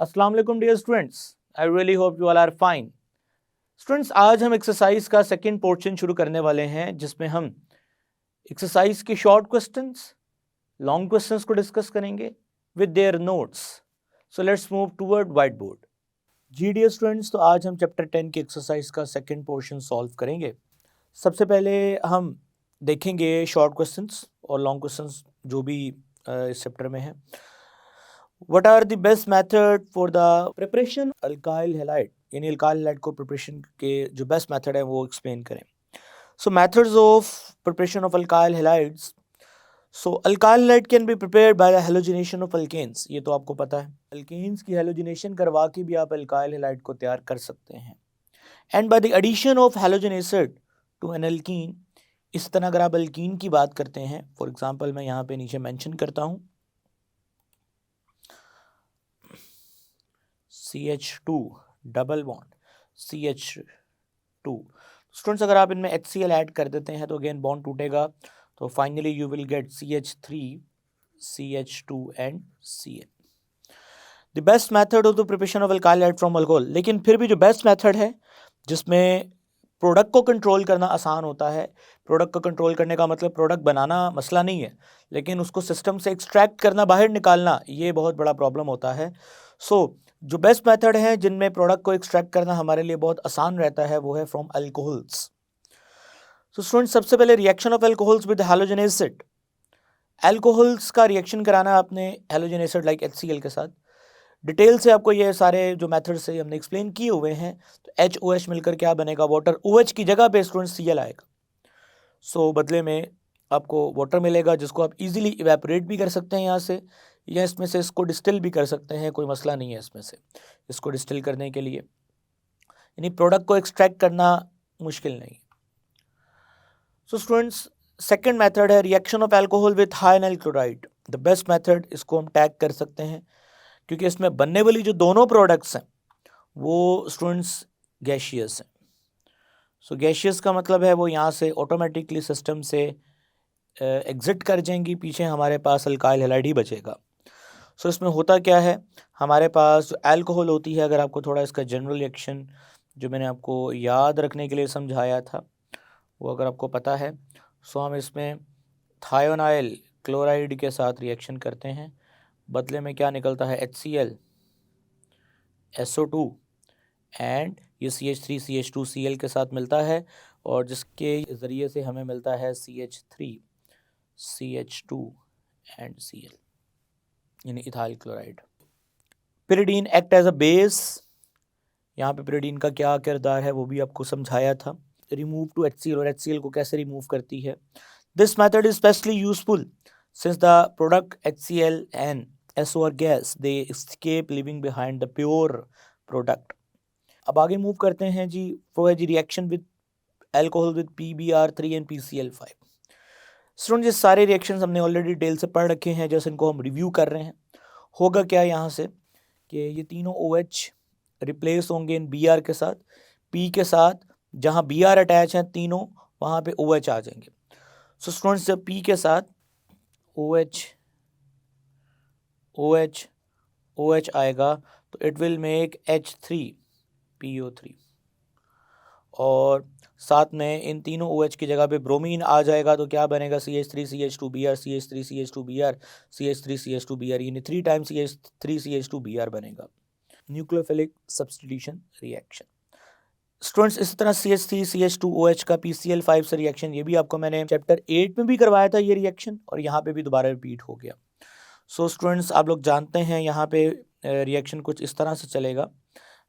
अस्सलाम वालेकुम dear students, I really hope you all are fine. Students, आज हम एक्सरसाइज का सेकंड पोर्शन शुरू करने वाले हैं जिसमें हम एक्सरसाइज के शॉर्ट क्वेश्चंस, लॉन्ग क्वेश्चंस को डिस्कस करेंगे with their notes. So let's move toward white board. जी डियर स्टूडेंट्स, तो आज हम चैप्टर 10 की एक्सरसाइज का सेकंड पोर्शन सॉल्व करेंगे। सबसे पहले हम देखेंगे शॉर्ट क्वेश्चंस और लॉन्ग क्वेश्चंस जो भी इस चैप्टर में है। What are the best method for the preparation alkyl halide? यानी अल्काइल हैलाइड को प्रिपरेशन के जो बेस्ट मेथड है वो एक्सप्लेन करें। So methods of preparation of alkyl halides. So alkyl halide can be prepared by the halogenation of alkanes. ये तो आपको पता है, अल्केन्स की हैलोजिनेशन करवा के भी आप अल्काइल हैलाइड को तैयार कर सकते हैं। And by the addition of halogen acid to an alkene. इस तरह अगर आप अल्कीन की बात करते हैं, फॉर एग्जाम्पल मैं यहाँ पे नीचे मेंशन करता हूँ CH2 double bond CH2। Students, अगर आप इनमें HCl ऐड कर देते हैं तो अगेन बॉन्ड टूटेगा, तो finally you will get CH3 CH2 and Cl। The best method of the preparation of alkyl halide from alcohol. लेकिन फिर भी जो बेस्ट मेथड है जिसमें प्रोडक्ट को कंट्रोल करना आसान होता है। प्रोडक्ट को कंट्रोल करने का मतलब प्रोडक्ट बनाना मसला नहीं है, लेकिन उसको सिस्टम से एक्सट्रैक्ट करना, बाहर निकालना, ये बहुत बड़ा प्रॉब्लम होता है। जो बेस्ट मेथड है जिनमें प्रोडक्ट को एक्सट्रैक्ट करना हमारे लिए बहुत आसान रहता है वो है फ्रॉम अल्कोहल्स। सो स्टूडेंट्स, सबसे पहले reaction of alcohols with halogen acid. Alcohols का रिएक्शन कराना आपने हैलोजन एसिड लाइक HCl के साथ। डिटेल से आपको ये सारे जो मेथड्स से हमने एक्सप्लेन किए हुए हैं। तो HOH मिलकर क्या बनेगा? वाटर। OH की जगह पे स्टूडेंट Cl आएगा। सो बदले में आपको वाटर मिलेगा जिसको आप इजीली इवेपोरेट भी कर सकते हैं यहाँ से, या इसमें से इसको डिस्टिल भी कर सकते हैं, कोई मसला नहीं है इसमें से इसको डिस्टिल करने के लिए, यानी प्रोडक्ट को एक्सट्रैक्ट करना मुश्किल नहीं। सो स्टूडेंट्स, सेकंड मेथड है reaction of alcohol with thionyl chloride. The best method, इसको हम टैग कर सकते हैं क्योंकि इसमें बनने वाली जो दोनों प्रोडक्ट्स हैं वो स्टूडेंट्स गैशियस हैं। सो गैशियस का मतलब है वो यहाँ से ऑटोमेटिकली सिस्टम से एग्जिट कर जाएंगी, पीछे हमारे पास अल्काइल हैलाइड ही बचेगा। सो इसमें होता क्या है, हमारे पास जो अल्कोहल होती है, अगर आपको थोड़ा इसका जनरल रिएक्शन जो मैंने आपको याद रखने के लिए समझाया था वो अगर आपको पता है, सो हम इसमें थायोनाइल क्लोराइड के साथ रिएक्शन करते हैं। बदले में क्या निकलता है? HCl SO2 एंड ये CH3 CH2 Cl के साथ मिलता है, और जिसके ज़रिए से हमें मिलता है CH3 CH2 एंड Cl, यानी ethyl chloride. Pyridine act as a base. यहाँ पे पिरिडीन का क्या किरदार है वो भी आपको समझाया था। रिमूव टू HCl, और HCl को कैसे रिमूव करती है। This method is specially useful since the product HCl and SO are gas, they escape leaving behind the pure product. अब आगे मूव करते हैं जी, वो है जी reaction with alcohol with PBr3 and PCl5। Student, ये सारे रिएक्शंस हमने ऑलरेडी डिटेल से पढ़ रखे हैं, जैसे इनको हम रिव्यू कर रहे हैं। होगा क्या यहाँ से कि ये तीनों OH रिप्लेस होंगे इन Br के साथ, P के साथ जहाँ Br अटैच हैं तीनों वहाँ पे OH आ जाएंगे। सो स्टूडेंट्स, जब P के साथ OH OH OH आएगा तो इट विल मेक H3PO3, और साथ में इन तीनों OH की जगह पे ब्रोमीन आ जाएगा तो क्या बनेगा? CH3CH2Br CH3CH2Br CH3CH2Br, यानी 3 टाइम्स CH3CH2Br बनेगा। Nucleophilic substitution reaction. स्टूडेंट्स, इस तरह CH3CH2OH का PCl5 से रिएक्शन, ये भी आपको मैंने चैप्टर 8 में भी करवाया था ये रिएक्शन, और यहाँ पे भी दोबारा रिपीट हो गया। सो स्टूडेंट्स, आप लोग जानते हैं यहाँ पे रिएक्शन कुछ इस तरह से चलेगा।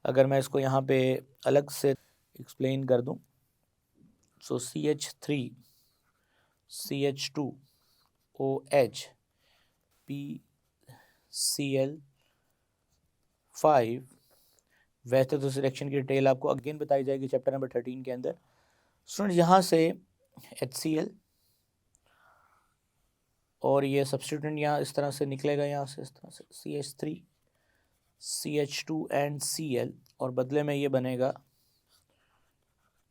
अगर मैं इसको यहाँ पे अलग से एक्सप्लेन कर दूँ, सो CH3 CH2OH PCl5, वैसे तो इस रिएक्शन की डिटेल आपको अगेन बताई जाएगी चैप्टर नंबर 13 के अंदर। स्टूडेंट, यहाँ से HCl और ये सब्स्टिट्यूएंट यहाँ इस तरह से निकलेगा, यहाँ से इस तरह से CH3 CH2 एंड Cl, और बदले में ये बनेगा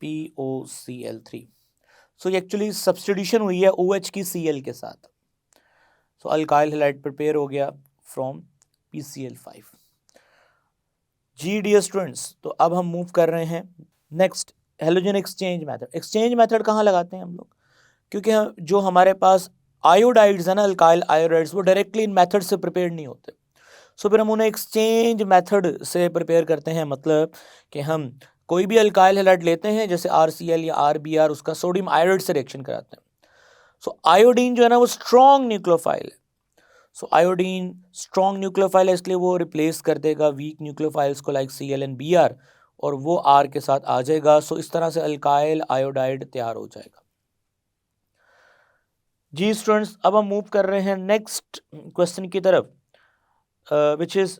POCl3। सो ये एक्चुअली सब्स्टिट्यूशन हुई है OH की Cl के साथ। सो अल्काइल हैलाइड प्रिपेयर हो गया from PCl5। Ji dear students, तो अब हम मूव कर रहे हैं next halogen exchange method. Exchange method कहाँ लगाते हैं हम लोग, क्योंकि जो हमारे पास आयोडाइड्स है ना, अल्काइल आयोडाइड्स, वो डायरेक्टली इन मेथड से प्रिपेयर नहीं होते। सो फिर हम उन्हें एक्सचेंज मेथड से प्रिपेयर करते हैं, मतलब कि हम कोई भी अल्काइल हैलाइड लेते हैं जैसे RCl या RBr, उसका सोडियम आयोडाइड से रिएक्शन कराते हैं। सो आयोडीन जो है ना वो स्ट्रॉन्ग न्यूक्लियोफाइल है। सो आयोडीन स्ट्रॉन्ग न्यूक्लियोफाइल है, इसलिए वो रिप्लेस कर देगा वीक न्यूक्लियोफाइल्स को लाइक Cl एंड Br, और वो R के साथ आ जाएगा। सो इस तरह से अल्काइल आयोडाइड तैयार हो जाएगा। जी स्टूडेंट्स, अब हम मूव कर रहे हैं नेक्स्ट क्वेश्चन की तरफ, which is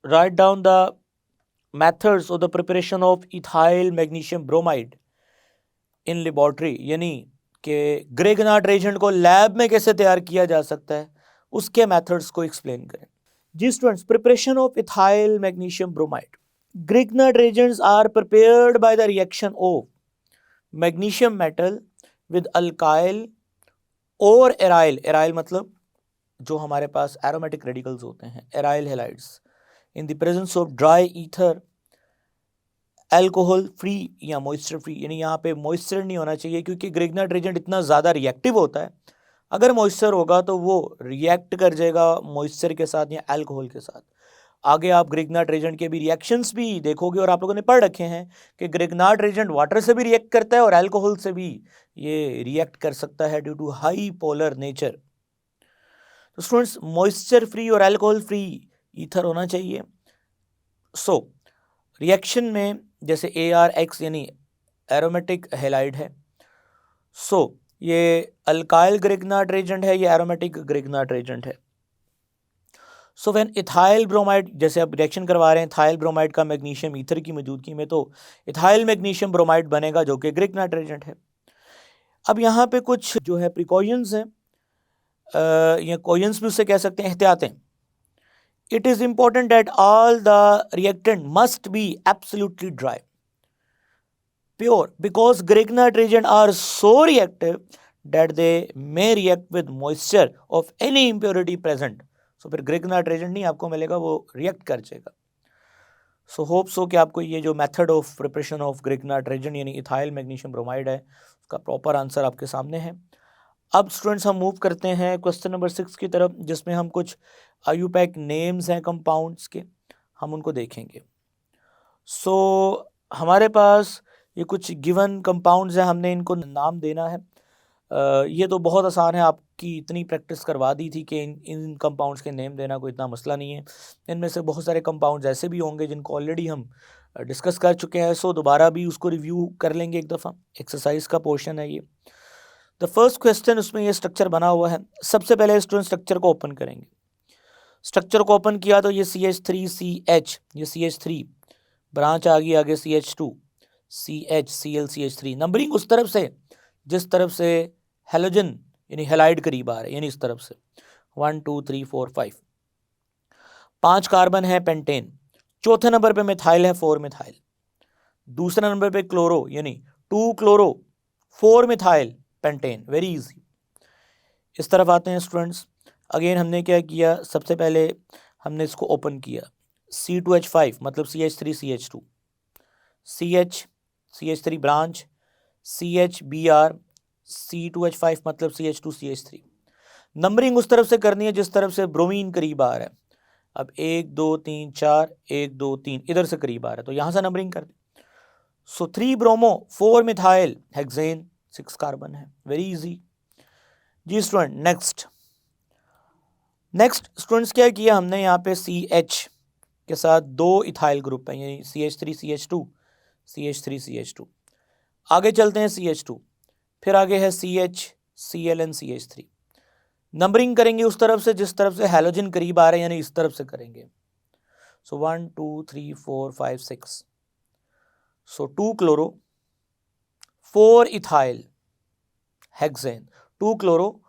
write down the methods of the preparation of ethyl magnesium bromide in laboratory, यानी कि ग्रेगनार्ड रेजेंट को लैब में कैसे तैयार किया जा सकता है, उसके मेथड्स को एक्सप्लेन करें। जी students, preparation of ethyl magnesium bromide. Grignard reagents are prepared by the reaction of magnesium metal with alkyl और एराइल। एराइल मतलब जो हमारे पास एरोमेटिक रेडिकल्स होते हैं, aryl halides, in the presence of dry ether, alcohol free या moisture free, यानी यहाँ पे मॉइस्चर नहीं होना चाहिए क्योंकि ग्रेगनार्ड रेजेंट इतना ज़्यादा रिएक्टिव होता है। अगर मॉइस्चर होगा तो वो रिएक्ट कर जाएगा मॉइस्चर के साथ या अल्कोहल के साथ। आगे आप ग्रेगनार्ड रेजेंट के भी रिएक्शंस भी देखोगे, और आप लोगों ने पढ़ रखे हैं कि ग्रेगनार्ड रेजेंट वाटर से भी रिएक्ट करता है और अल्कोहल से भी ये रिएक्ट कर सकता है due to high polar nature. तो स्टूडेंट्स, मॉइस्चर फ्री और अल्कोहल फ्री ईथर होना चाहिए। सो रिएक्शन में जैसे ArX यानी एरोमेटिक हैलाइड है, सो ये अल्काइल ग्रेगनार्ड रेजेंट है, ये एरोमेटिक ग्रेगनार्ड रेजेंट है। सो व्हेन इथाइल ब्रोमाइड, जैसे आप रिएक्शन करवा रहे हैं इथाइल ब्रोमाइड का मैग्नीशियम ईथर की मौजूदगी में, तो इथाइल मैग्नीशियम ब्रोमाइड बनेगा जो कि ग्रेगनार्ड रेजेंट है। अब यहाँ पे कुछ जो है प्रिकॉशंस हैं, या कॉशंस भी उससे कह सकते हैं, एहतियातें। It is important that all the reactant must be absolutely dry, pure, because Grignard reagent are so reactive that they may react with moisture of any impurity present. So फिर Grignard reagent नहीं आपको मिलेगा, वो react कर जाएगा। So hope so कि आपको ये जो method of preparation of Grignard reagent यानी ethyl magnesium bromide है, उसका proper आंसर आपके सामने है। अब स्टूडेंट्स हम मूव करते हैं क्वेश्चन नंबर 6 की तरफ, जिसमें हम कुछ IUPAC नेम्स हैं कंपाउंड्स के, हम उनको देखेंगे। सो हमारे पास ये कुछ गिवन कंपाउंड्स हैं, हमने इनको नाम देना है। ये तो बहुत आसान है, आपकी इतनी प्रैक्टिस करवा दी थी कि इन कंपाउंड्स के नेम देना कोई इतना मसला नहीं है। इनमें से बहुत सारे कंपाउंड्स ऐसे भी होंगे जिनको ऑलरेडी हम डिस्कस कर चुके हैं, सो दोबारा भी उसको रिव्यू कर लेंगे एक दफ़ा। एक्सरसाइज का पोर्शन है ये। द फर्स्ट क्वेश्चन, उसमें ये स्ट्रक्चर बना हुआ है। सबसे पहले स्टूडेंट स्ट्रक्चर को ओपन करेंगे। स्ट्रक्चर को ओपन किया तो ये CH3CH, ये CH3 ब्रांच आ गई, आगे CH2 CH CL CH3। Numbering उस तरफ से जिस तरफ से हेलोजन यानी हेलाइड करीब आ रहे, यानी इस तरफ से 1 2 3 4 5। 5 कार्बन है पेंटेन। चौथे नंबर पे मिथाइल है 4 मिथाइल। दूसरे नंबर पे क्लोरो यानी 2 chloro 4 methyl pentane. Very easy. इस तरफ आते हैं स्टूडेंट्स। अगेन हमने क्या किया, सबसे पहले हमने इसको ओपन किया। C2H5 मतलब CH3CH2, CH3 branch, CHBr, C2H5 मतलब CH2CH3। नंबरिंग उस तरफ से करनी है जिस तरफ से ब्रोमीन करीब आ रहा है। अब 1 2 3 4, 1 2 3 इधर से करीब आ रहा है, तो यहाँ से नंबरिंग कर दें। So 3 bromo 4 methyl hexane, 6 carbon है। Very easy. जी स्टूडेंट, नेक्स्ट स्टूडेंट्स क्या किया हमने, यहाँ पे CH के साथ 2 इथाइल ग्रुप है, यानी CH3CH2 CH3CH2। आगे चलते हैं CH2, फिर आगे है CH Cl and CH3। Numbering करेंगे उस तरफ से जिस तरफ से हैलोजन करीब आ रहे हैं, यानी इस तरफ से करेंगे। सो 1 2 3 4 5 6। सो 2 chloro 4 ethyl hexane, 2 chloro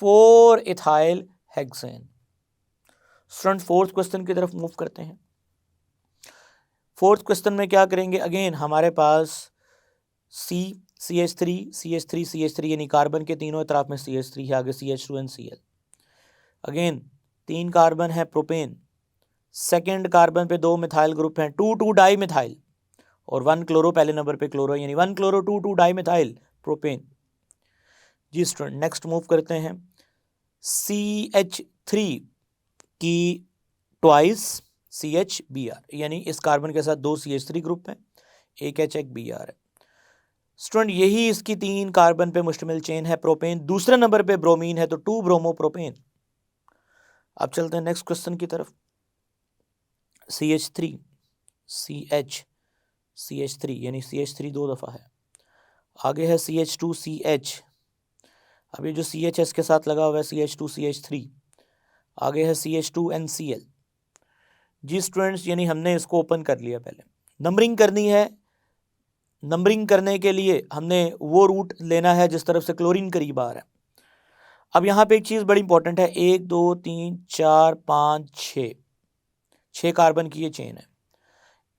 4 ethyl hexane. Student fourth question की तरफ मूव करते हैं। फोर्थ क्वेश्चन में क्या करेंगे, अगेन हमारे पास CH3 यानी कार्बन के तीनों तरफ में CH3 है, आगे CH2 and Cl। Again 3 carbon है प्रोपेन, सेकेंड कार्बन पे 2 मिथाइल ग्रुप हैं, 2 डाई मिथाइल, और 1 क्लोरो पहले नंबर पे क्लोरो, यानी 1 क्लोरो 2 डाई मिथाइल प्रोपेन। जी स्टूडेंट, नेक्स्ट मूव करते हैं। CH3 की ट्वाइस CHBr, यानी इस कार्बन के साथ 2 CH3 ग्रुप हैं, एक H एक Br है। स्टूडेंट यही इसकी 3 कार्बन पे मुश्तमिल चेन है प्रोपेन। दूसरे नंबर पे ब्रोमीन है, तो 2 ब्रोमो प्रोपेन। अब चलते हैं नेक्स्ट क्वेश्चन की तरफ। CH3 CH यानी CH3 2 दफ़ा है। आगे है CH2CH, अब ये जो CH है इसके साथ लगा हुआ है CH2CH3। आगे है CH2NCl। जी स्टूडेंट्स, यानी हमने इसको ओपन कर लिया। पहले नंबरिंग करनी है। नंबरिंग करने के लिए हमने वो रूट लेना है जिस तरफ से क्लोरीन करीब आ रहा है। अब यहाँ पे एक चीज़ बड़ी इंपॉर्टेंट है, 1 2 3 4 5 6 कार्बन की ये चेन है।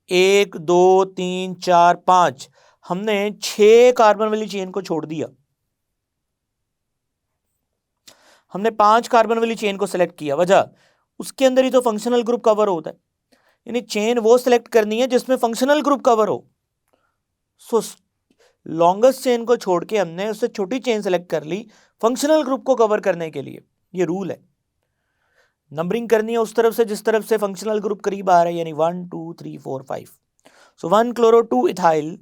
1 2 3 4 5, हमने 6 कार्बन वाली चेन को छोड़ दिया। हमने 5 कार्बन वाली चेन को सिलेक्ट किया। वजह, उसके अंदर ही तो फंक्शनल ग्रुप कवर होता है, यानी चेन वो सिलेक्ट करनी है जिसमें फंक्शनल ग्रुप कवर हो। सो लॉन्गेस्ट चेन को छोड़ के हमने उससे छोटी चेन सेलेक्ट कर ली फंक्शनल ग्रुप को कवर करने के लिए। ये रूल है। नंबरिंग करनी है उस तरफ से जिस तरफ से फंक्शनल ग्रुप करीब आ रहा है, यानी 1 2 3 4 5। सो 1 chloro 2 ethyl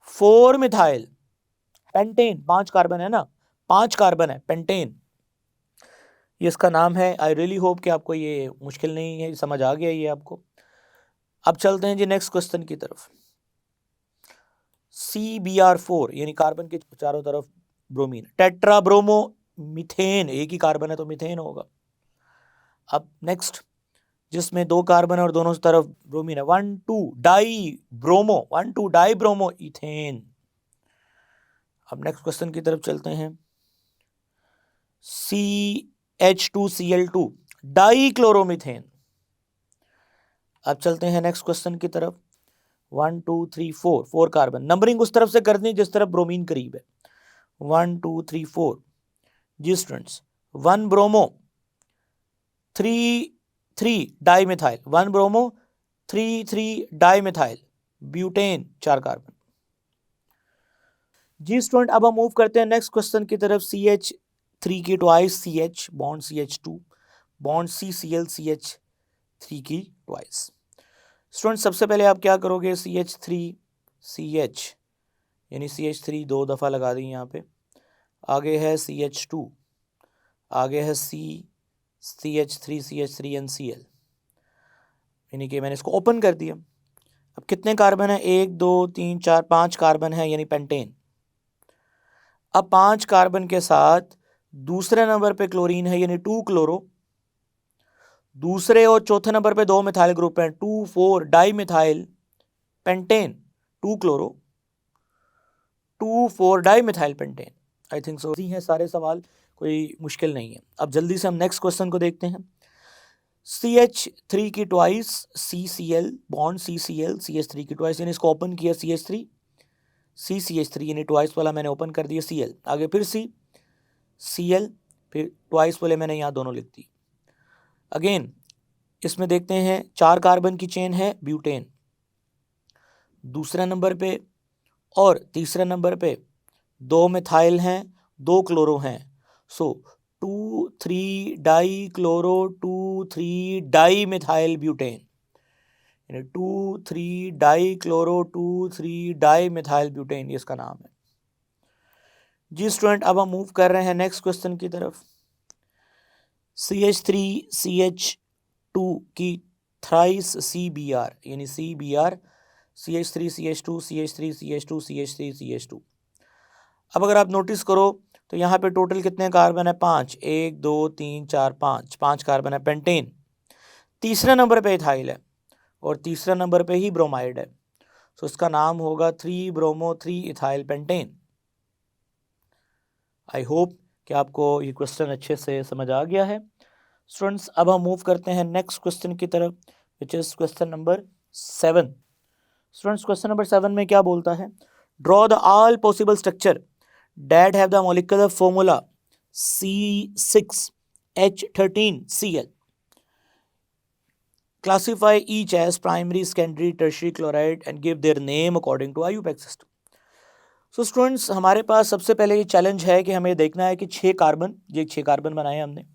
4 methyl pentane, 5 carbon है ना, 5 कार्बन है, पेंटेन ये इसका नाम है। आई रियली होप कि आपको ये मुश्किल नहीं है, समझ आ गया ये आपको। अब चलते हैं जी नेक्स्ट क्वेश्चन की तरफ। CBr4, यानी कार्बन के चारों तरफ ब्रोमीन, टेट्रा ब्रोमो मीथेन, एक ही कार्बन है तो मीथेन होगा। अब नेक्स्ट, जिसमें 2 कार्बन और दोनों तरफ ब्रोमीन है, 1 2 डाई ब्रोमो इथेन। अब नेक्स्ट क्वेश्चन की तरफ चलते हैं। CH2Cl2 die chloromethane. अब चलते हैं नेक्स्ट क्वेश्चन की तरफ। 1 2 3 4 कार्बन, नंबरिंग उस तरफ से करनी जिस तरफ ब्रोमीन करीब है। 1 2 3 4। जी students, 1 bromo 3 di methyl, 1 bromo 3 di methyl butane, 4 carbon. जी स्टूडेंट, अब हम मूव करते हैं नेक्स्ट क्वेश्चन की तरफ। CH3 की twice CH bond CH2 bond CCl CH3 की ट्वाइस। स्टूडेंट सबसे पहले आप क्या करोगे, CH3CH यानी CH3 2 दफ़ा लगा दी यहाँ पे। आगे है CH2, आगे है CH3NCl, यानी कि मैंने इसको ओपन कर दिया। अब कितने कार्बन है, 1 2 3 4 5 कार्बन है, यानी पेंटेन। अब 5 कार्बन के साथ दूसरे नंबर पे क्लोरीन है, यानी 2 क्लोरो। दूसरे और चौथे नंबर पे 2 मिथाइल ग्रुप हैं, 2 4 di methyl pentane, 2 chloro 2 4 di methyl pentane. I think so है सारे सवाल, कोई मुश्किल नहीं है। अब जल्दी से हम नेक्स्ट क्वेश्चन को देखते हैं। CH3 की twice CCl bond CCl CH3 की ट्वाइस, यानी इसको ओपन किया CH3 CCH3, यानी ट्वाइस वाला मैंने ओपन कर दिया Cl। आगे फिर CCl, फिर ट्वाइस वाले मैंने यहाँ दोनों लिख दी। अगेन इसमें देखते हैं 4 कार्बन की चेन है ब्यूटेन, दूसरे नंबर पे और तीसरे नंबर पे 2 मिथाइल हैं, 2 क्लोरो हैं। सो 2 3 die chloro 2 3 di methyl butane, यानी 2 3 die chloro 2 3 di methyl butane, ये इसका नाम है। जी स्टूडेंट, अब हम मूव कर रहे हैं नेक्स्ट क्वेश्चन की तरफ। CH3CH2 की थ्राइस CBr, यानी CBr CH3CH2 CH3CH2 CH3CH2। अब अगर आप नोटिस करो तो यहाँ पे टोटल कितने कार्बन है, 5, 1 2 3 4 5 कार्बन है, पेंटेन। तीसरे नंबर पे इथाइल है और तीसरे नंबर पे ही ब्रोमाइड है, तो इसका नाम होगा 3 bromo 3 ethyl pentane. I hope कि आपको ये क्वेश्चन अच्छे से समझ आ गया है। स्टूडेंट्स, अब हम मूव करते हैं नेक्स्ट क्वेश्चन की तरफ, which is question number 7। Students, question number 7 में क्या बोलता है, draw the all possible structure that have the molecular formula C6H13Cl। Classify each as primary, secondary, tertiary chloride and give their name according to IUPAC system. So students, हमारे पास सबसे पहले ये challenge है कि हमें देखना है कि 6 कार्बन बनाए हमने,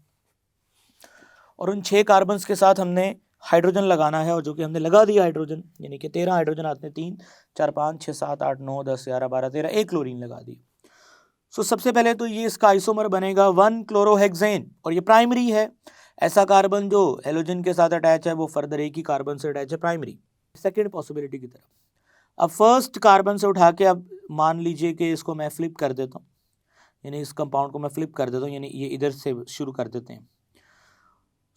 और उन 6 कार्बन्स के साथ हमने हाइड्रोजन लगाना है, और जो कि हमने लगा दिया हाइड्रोजन, यानी कि 13 हाइड्रोजन आते हैं, 3 4 5 6 7 8 9 10 11 12 13, एक क्लोरीन लगा दी। सो सबसे पहले तो ये इसका आइसोमर बनेगा 1 क्लोरोहेक्सेन, और ये प्राइमरी है। ऐसा कार्बन जो हेलोजन के साथ अटैच है वो फर्दर एक ही कार्बन से अटैच है, प्राइमरी। सेकेंड पॉसिबिलिटी की तरफ, अब फर्स्ट कार्बन से उठा के, अब मान लीजिए कि इसको मैं फ्लिप कर देता हूँ, यानी इस कंपाउंड को मैं फ्लिप कर देता हूँ, यानी ये इधर से शुरू कर देते हैं।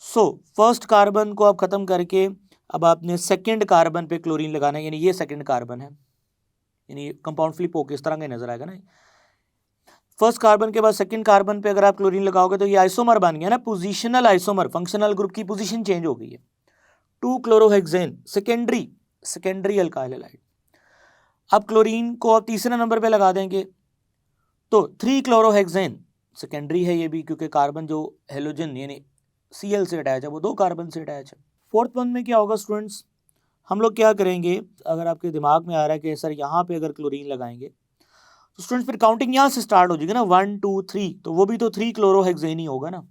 सो फर्स्ट कार्बन को आप खत्म करके अब आपने सेकंड कार्बन पे क्लोरीन लगाना है, यानी ये सेकंड कार्बन है, यानी कंपाउंड फ्लिप होकर इस तरह का नजर आएगा ना। फर्स्ट कार्बन के बाद सेकंड कार्बन पे अगर आप क्लोरीन लगाओगे तो ये आइसोमर बन गया ना, पोजिशनल आइसोमर, फंक्शनल ग्रुप की पोजीशन चेंज हो गई है। 2 क्लोरोहेक्सेन, सेकेंडरी अल्काइल हैलाइड। अब क्लोरीन को आप तीसरे नंबर पे लगा देंगे तो 3 क्लोरोहेक्सेन, सेकेंडरी है ये भी, क्योंकि कार्बन जो हेलोजन यानी Cl से अटैच है वो 2 कार्बन से अटैच है। फोर्थ वन में क्या होगा स्टूडेंट्स, हम लोग क्या करेंगे, अगर आपके दिमाग में आ रहा है कि सर यहाँ पे अगर क्लोरीन लगाएंगे तो स्टूडेंट्स फिर काउंटिंग यहाँ से स्टार्ट हो जाएगी ना, 1 2 3, तो वो भी तो 3 क्लोरोहेक्सेन ही होगा ना,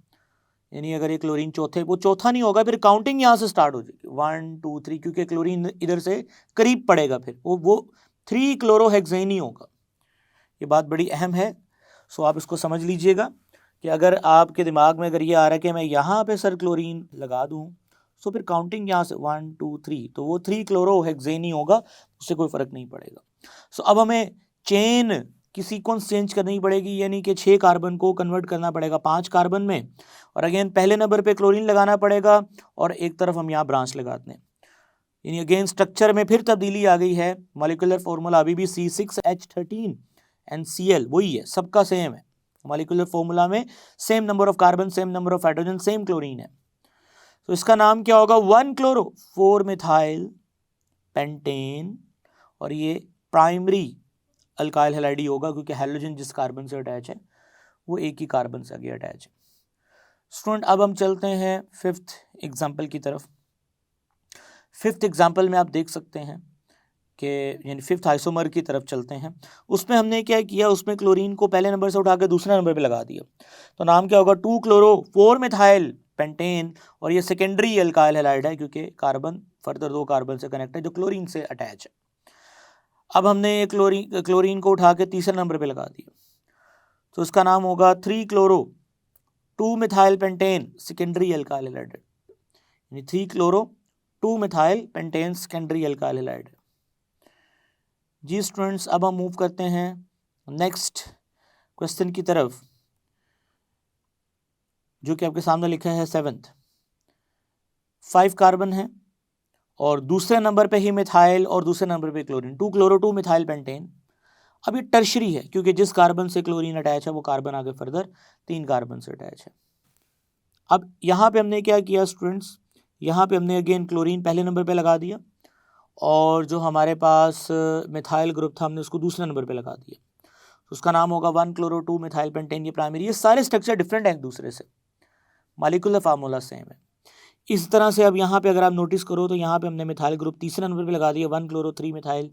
यानी अगर ये क्लोरीन वो चौथा नहीं होगा, फिर काउंटिंग यहाँ से स्टार्ट हो जाएगी 1 2 3, क्योंकि क्लोरीन इधर से करीब पड़ेगा, फिर वो 3 क्लोरोहेक्सेन ही होगा। ये बात बड़ी अहम है, सो आप इसको समझ लीजिएगा कि अगर आपके दिमाग में अगर ये आ रहा है कि मैं यहाँ पे सर क्लोरीन लगा दूँ, सो फिर काउंटिंग यहाँ से 1 2 3, तो वो 3 क्लोरोहेक्सेन ही होगा, उससे कोई फ़र्क नहीं पड़ेगा। सो अब हमें चेन की सीक्वेंस चेंज करनी पड़ेगी, यानी कि 6 कार्बन को कन्वर्ट करना पड़ेगा 5 कार्बन में, और अगेन पहले नंबर पे क्लोरीन लगाना पड़ेगा, और एक तरफ हम यहाँ ब्रांच लगाते हैं, यानी अगेन स्ट्रक्चर में फिर तब्दीली आ गई है। मॉलिक्यूलर फार्मूला अभी भी C6H13 एंड Cl वही है, सबका सेम है। मॉलिक्यूलर फार्मूला में same number of carbon, same number of hydrogen, same chlorine है। तो इसका नाम क्या होगा, 1 क्लोरो 4 मिथाइल पेंटेन, और ये प्राइमरी अल्काइल हैलाइड होगा, क्योंकि हैलोजन जिस कार्बन से अटैच है वो एक ही कार्बन से आगे अटैच है। स्टूडेंट, अब हम चलते हैं फिफ्थ एग्जाम्पल की तरफ। फिफ्थ एग्जाम्पल में आप देख सकते हैं कि यानी फिफ्थ आइसोमर की तरफ चलते हैं। उसमें हमने क्या किया, उसमें क्लोरीन को पहले नंबर से उठा के दूसरे नंबर पे लगा दिया, तो नाम क्या होगा, 2 क्लोरो 4 मिथाइल पेंटेन, और ये सेकेंडरी अल्काइल हैलाइड है, क्योंकि कार्बन फर्दर 2 कार्बन से कनेक्ट है जो क्लोरीन से अटैच है। अब हमने क्लोरीन को उठा के तीसरे नंबर पे लगा दिया, तो उसका नाम होगा 3 chloro 2 methyl pentane, secondary alkyl halide, यानी 3 chloro 2 methyl pentane secondary alkyl halide. जी स्टूडेंट्स, अब हम मूव करते हैं नेक्स्ट क्वेश्चन की तरफ, जो कि आपके सामने लिखा है 7th। 5 कार्बन है और दूसरे नंबर पे ही मिथाइल और दूसरे नंबर पे क्लोरीन, 2 क्लोरो 2 मिथाइल पेंटेन। अब ये टर्शरी है, क्योंकि जिस कार्बन से क्लोरीन अटैच है वो कार्बन आगे फर्दर 3 कार्बन से अटैच है। अब यहाँ पे हमने क्या किया स्टूडेंट्स, यहाँ पे हमने अगेन क्लोरीन पहले नंबर पे लगा दिया, और जो हमारे पास मिथाइल ग्रुप था हमने उसको दूसरे नंबर पे लगा दिया, तो उसका नाम होगा 1 क्लोरो 2 मिथाइल पेंटेन, ये प्राइमरी। ये सारे स्ट्रक्चर डिफरेंट है एक दूसरे से, मॉलिक्यूलर फार्मूला सेम है। इस तरह से अब यहाँ पे अगर आप नोटिस करो तो यहाँ पे हमने मिथाइल ग्रुप तीसरे नंबर पे लगा दिया, 1 क्लोरो 3 मिथाइल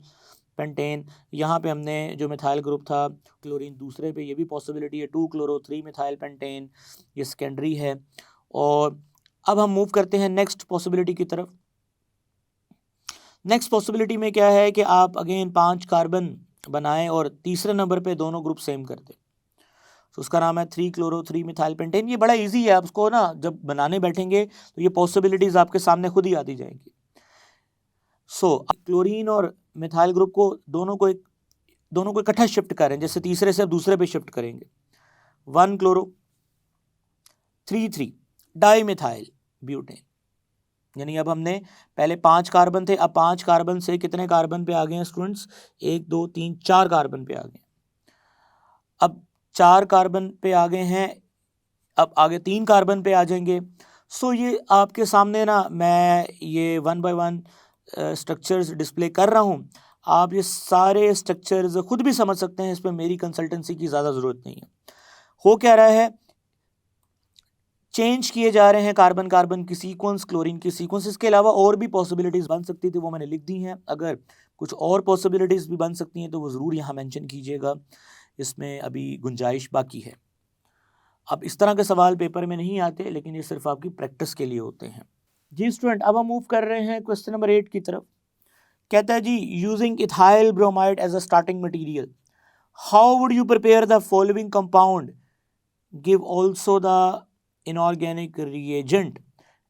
पेंटेन। यहाँ पे हमने जो मिथाइल ग्रुप था क्लोरीन दूसरे पे, ये भी पॉसिबिलिटी है, 2 क्लोरो 3 मिथाइल पेंटेन, ये सेकेंडरी है। और अब हम मूव करते हैं नेक्स्ट पॉसिबिलिटी की तरफ। नेक्स्ट पॉसिबिलिटी में क्या है कि आप अगेन 5 कार्बन बनाएं और तीसरे नंबर पे दोनों ग्रुप सेम कर दें, तो उसका नाम है 3 क्लोरो 3 मिथाइल पेंटेन। ये बड़ा इजी है, आप उसको ना जब बनाने बैठेंगे तो ये पॉसिबिलिटीज आपके सामने खुद ही आती जाएंगी। सो क्लोरीन और मिथाइल ग्रुप को दोनों को इकट्ठा शिफ्ट करें, जैसे तीसरे से अब दूसरे पे शिफ्ट करेंगे। 1 क्लोरो 3 डाई मिथाइल ब्यूटेन, यानी अब हमने पहले 5 कार्बन थे, अब 5 कार्बन से कितने कार्बन पे आ गए हैं स्टूडेंट्स, 1 2 3 4 कार्बन पे आ गए। अब 4 कार्बन पे आ गए हैं, अब आगे 3 कार्बन पे आ जाएंगे। सो ये आपके सामने ना मैं ये 1 बाय 1 स्ट्रक्चर्स डिस्प्ले कर रहा हूँ, आप ये सारे स्ट्रक्चर्स खुद भी समझ सकते हैं, इस पर मेरी कंसल्टेंसी की ज़्यादा ज़रूरत नहीं है। हो क्या रहा है, चेंज किए जा रहे हैं कार्बन कार्बन की सीक्वेंस, क्लोरीन की सीक्वेंस। इसके अलावा और भी पॉसिबिलिटीज़ बन सकती थी, वो मैंने लिख दी हैं। अगर कुछ और पॉसिबिलिटीज़ भी बन सकती हैं तो वो ज़रूर यहाँ मेंशन कीजिएगा, इसमें अभी गुंजाइश बाकी है। अब इस तरह के सवाल पेपर में नहीं आते, लेकिन ये सिर्फ आपकी प्रैक्टिस के लिए होते हैं। जी स्टूडेंट, अब हम मूव कर रहे हैं क्वेश्चन नंबर 8 की तरफ। कहता है जी, using ethyl bromide as a starting material, how would you prepare the following compound, give also the inorganic reagent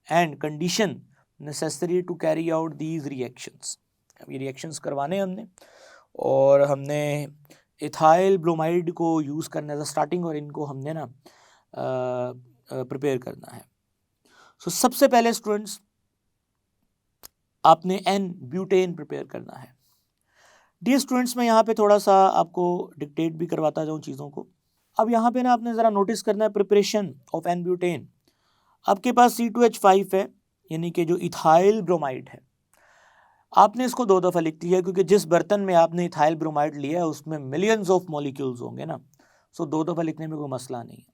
and condition necessary to carry out these reactions. अब ये रिएक्शंस करवाने हमने, और हमने इथाइल ब्रोमाइड को यूज़ करना है starting, और इनको हमने ना प्रिपेयर करना है। सो सबसे पहले स्टूडेंट्स आपने एन ब्यूटेन प्रिपेयर करना है। डियर स्टूडेंट्स, मैं यहाँ पे थोड़ा सा आपको डिक्टेट भी करवाता जाऊँ चीज़ों को। अब यहाँ पे ना आपने ज़रा नोटिस करना है प्रिपरेशन ऑफ एन ब्यूटेन। आपके पास C2H5 है, यानी कि जो इथाइल ब्रोमाइड है। आपने इसको 2 दफ़ा लिख लिया, क्योंकि जिस बर्तन में आपने इथाइल ब्रोमाइड लिया है उसमें मिलियंस ऑफ मॉलिक्यूल्स होंगे ना, सो 2 दफ़ा लिखने में कोई मसला नहीं है।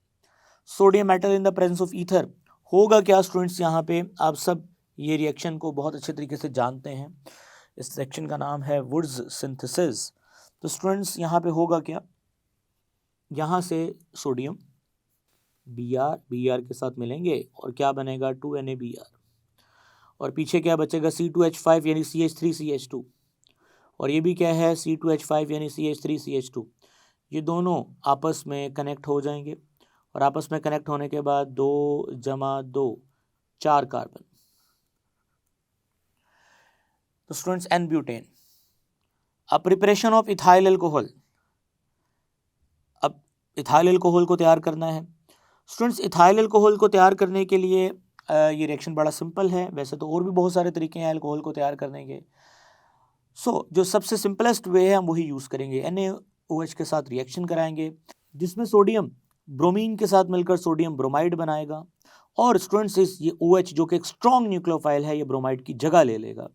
Sodium metal in the presence of ether, होगा क्या स्टूडेंट्स, यहाँ पे आप सब ये रिएक्शन को बहुत अच्छे तरीके से जानते हैं। इस रिएक्शन का नाम है वुड्स सिंथेसिस। तो स्टूडेंट्स यहाँ पे होगा क्या, यहाँ से सोडियम Br के साथ मिलेंगे और क्या बनेगा 2NaBr, और पीछे क्या बचेगा C2H5 यानी CH3CH2, और ये भी क्या है C2H5 यानी CH3CH2। ये दोनों आपस में कनेक्ट हो जाएंगे, और आपस में कनेक्ट होने के बाद 2 + 2 4 कार्बन। तो स्टूडेंट्स एन ब्यूटेन। अब प्रिपरेशन ऑफ इथाइल अल्कोहल, अब इथाइल अल्कोहल को तैयार करना है। स्टूडेंट्स इथाइल अल्कोहल को तैयार करने के लिए ये रिएक्शन बड़ा सिंपल है, वैसे तो और भी बहुत सारे तरीके हैं अल्कोहल को तैयार करने के। जो सबसे सिंपलेस्ट वे है हम वही यूज़ करेंगे। NaOH के साथ रिएक्शन कराएंगे, जिसमें सोडियम ब्रोमीन के साथ मिलकर सोडियम ब्रोमाइड बनाएगा, और स्टूडेंट्स ये OH जो कि एक स्ट्रॉन्ग न्यूक्लियोफाइल है, ये ब्रोमाइड की जगह ले लेगा,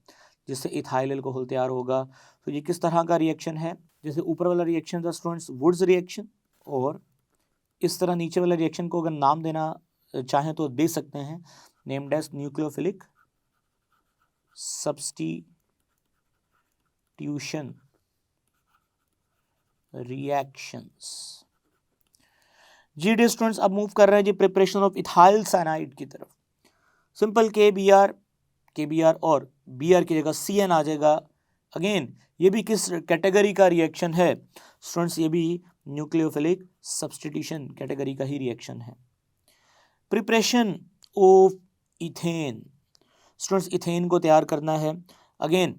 जिससे इथाइल अल्कोहल तैयार होगा। तो ये किस तरह का रिएक्शन है, जैसे ऊपर वाला रिएक्शन था स्टूडेंट्स वुड्स रिएक्शन, और इस तरह नीचे वाले रिएक्शन को अगर नाम देना चाहें तो दे सकते हैं, named as nucleophilic substitution reactions. जी डी स्टूडेंट्स, अब मूव कर रहे हैं जी प्रिपरेशन ऑफ इथाइल साइनाइड की तरफ। सिंपल KBr और Br की जगह CN आ जाएगा। अगेन ये भी किस कैटेगरी का रिएक्शन है स्टूडेंट्स, ये भी न्यूक्लियोफिलिक सब्स्टिट्यूशन कैटेगरी का ही रिएक्शन है। Preparation of ethane, students ethane को तैयार करना है। अगेन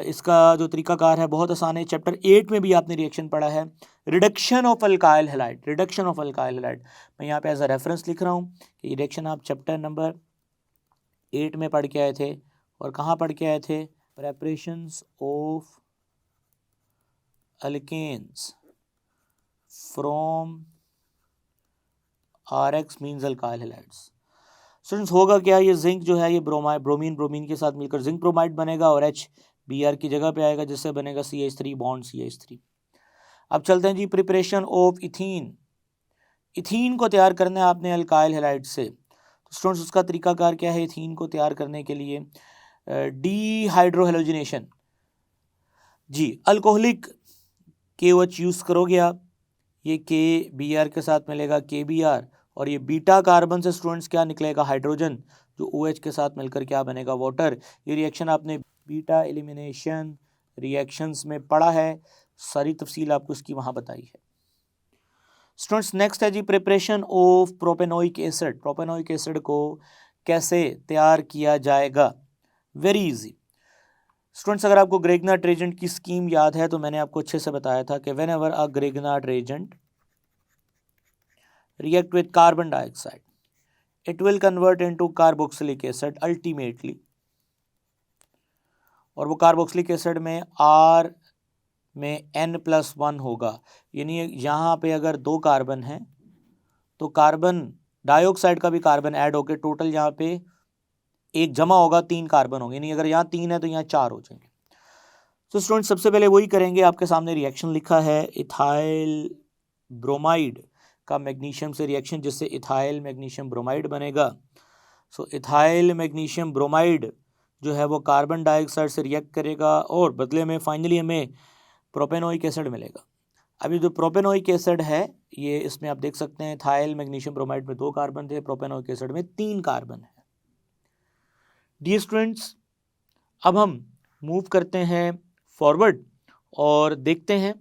इसका जो तरीकाकार है बहुत आसान है, चैप्टर 8 में भी आपने रिएक्शन पढ़ा है, reduction of alkyl halide. Reduction of alkyl halide मैं यहाँ पे एज अ रेफरेंस लिख रहा हूँ कि ये रिएक्शन आप चैप्टर नंबर 8 में पढ़ के आए थे, और कहाँ पढ़ के आए थे, preparations of alkanes from RX means alkyl halides. Students होगा क्या, ये जिंक जो है ये ब्रोमीन के साथ मिलकर जिंक ब्रोमाइड बनेगा, और HBr की जगह पे आएगा, जिससे बनेगा CH3 बॉन्ड CH3। अब चलते हैं जी प्रिपरेशन ऑफ इथीन। इथीन को तैयार करना है आपने अल्काइल हैलाइड से। तो स्टूडेंट्स उसका तरीकाकार क्या है इथीन को तैयार करने के लिए, डीहाइड्रोहेलोजिनेशन। जी अल्कोहलिक KOH यूज़ करोगे आप, ये KBr के साथ मिलेगा KBr, और ये बीटा कार्बन से स्टूडेंट्स क्या निकलेगा हाइड्रोजन, जो OH के साथ मिलकर क्या बनेगा वाटर। ये रिएक्शन आपने बीटा एलिमिनेशन रिएक्शंस में पढ़ा है, सारी तफसील आपको इसकी वहाँ बताई है। स्टूडेंट्स नेक्स्ट है जी preparation of propanoic acid. Propanoic acid को कैसे तैयार किया जाएगा, वेरी इजी। स्टूडेंट्स अगर आपको ग्रेगनाट रेजेंट की स्कीम याद है तो मैंने आपको अच्छे से बताया था कि whenever a Grignard reagent react with carbon dioxide, it will convert into carboxylic acid ultimately, और वो कार्बोक्सिलिक एसिड में R में N+1 होगा, यानी यहाँ पे अगर 2 कार्बन हैं तो कार्बन डाइऑक्साइड का भी कार्बन ऐड होकर टोटल यहाँ पे 1 जमा होगा, 3 कार्बन होंगे, यानी अगर यहाँ 3 है तो यहाँ 4 हो जाएंगे। तो स्टूडेंट सबसे पहले वही करेंगे, आपके सामने रिएक्शन लिखा है, इथाइल ब्रोमाइड का मैग्नीशियम से रिएक्शन जिससे इथाइल मैग्नीशियम ब्रोमाइड बनेगा। सो इथाइल मैग्नीशियम ब्रोमाइड जो है वो कार्बन डाइऑक्साइड से रिएक्ट करेगा और बदले में फाइनली हमें प्रोपेनोइक एसिड मिलेगा। अभी जो प्रोपेनोइक एसिड है ये इसमें आप देख सकते हैं इथाइल मैग्नीशियम ब्रोमाइड में 2 कार्बन थे, प्रोपेनोइक एसिड में 3 कार्बन है। डियर स्टूडेंट्स, अब हम मूव करते हैं फॉरवर्ड और देखते हैं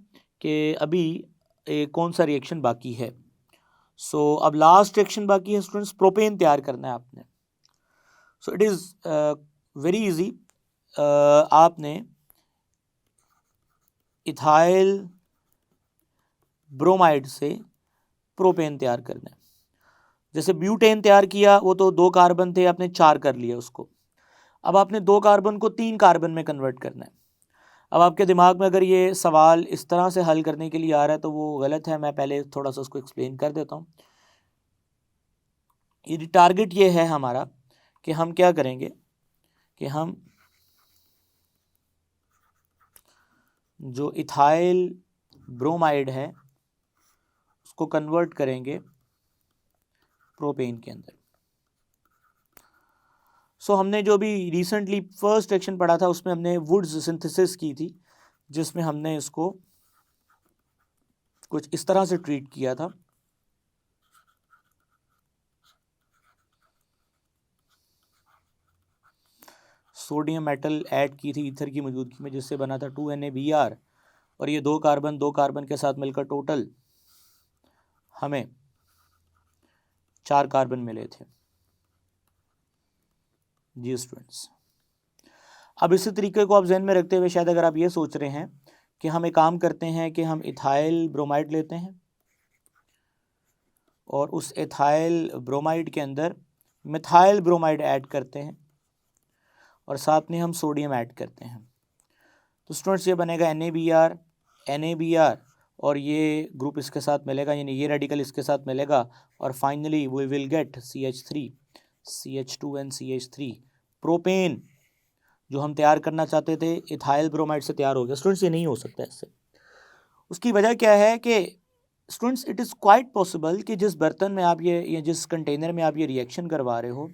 कि अभी कौन सा रिएक्शन बाकी है। सो अब लास्ट रिएक्शन बाकी है स्टूडेंट्स, प्रोपेन तैयार करना है आपने। So it is very easy. आपने इथाइल ब्रोमाइड से प्रोपेन तैयार करना है। जैसे ब्यूटेन तैयार किया वो तो 2 कार्बन थे, आपने 4 कर लिया उसको। अब आपने 2 कार्बन को 3 कार्बन में कन्वर्ट करना है। अब आपके दिमाग में अगर ये सवाल इस तरह से हल करने के लिए आ रहा है तो वो गलत है। मैं पहले थोड़ा सा उसको एक्सप्लेन कर देता हूँ। ये टारगेट ये है हमारा कि हम क्या करेंगे कि हम जो इथाइल ब्रोमाइड है उसको कन्वर्ट करेंगे प्रोपेन के अंदर। सो हमने जो भी रिसेंटली फर्स्ट रिएक्शन पढ़ा था उसमें हमने वुड्स सिंथेसिस की थी, जिसमें हमने इसको कुछ इस तरह से ट्रीट किया था। सोडियम मेटल ऐड की थी ईथर की मौजूदगी में, जिससे बना था 2NaBr और ये 2 कार्बन के साथ मिलकर टोटल हमें 4 कार्बन मिले थे। जी स्टूडेंट्स, अब इसी तरीके को आप जहन में रखते हुए शायद अगर आप ये सोच रहे हैं कि हम एक काम करते हैं कि हम इथाइल ब्रोमाइड लेते हैं और उस इथाइल ब्रोमाइड के अंदर मिथाइल ब्रोमाइड ऐड करते हैं और साथ में हम सोडियम ऐड करते हैं, तो स्टूडेंट्स ये बनेगा NaBr और ये ग्रुप इसके साथ मिलेगा, यानी ये रेडिकल इसके साथ मिलेगा और finally we will get CH3 CH2 and CH3 propane जो हम तैयार करना चाहते थे इथाइल ब्रोमाइड से तैयार हो गया। स्टूडेंट्स ये नहीं हो सकता इससे। उसकी वजह क्या है कि students it is quite possible कि जिस बर्तन में आप ये जिस कंटेनर में आप ये रिएक्शन करवा रहे हो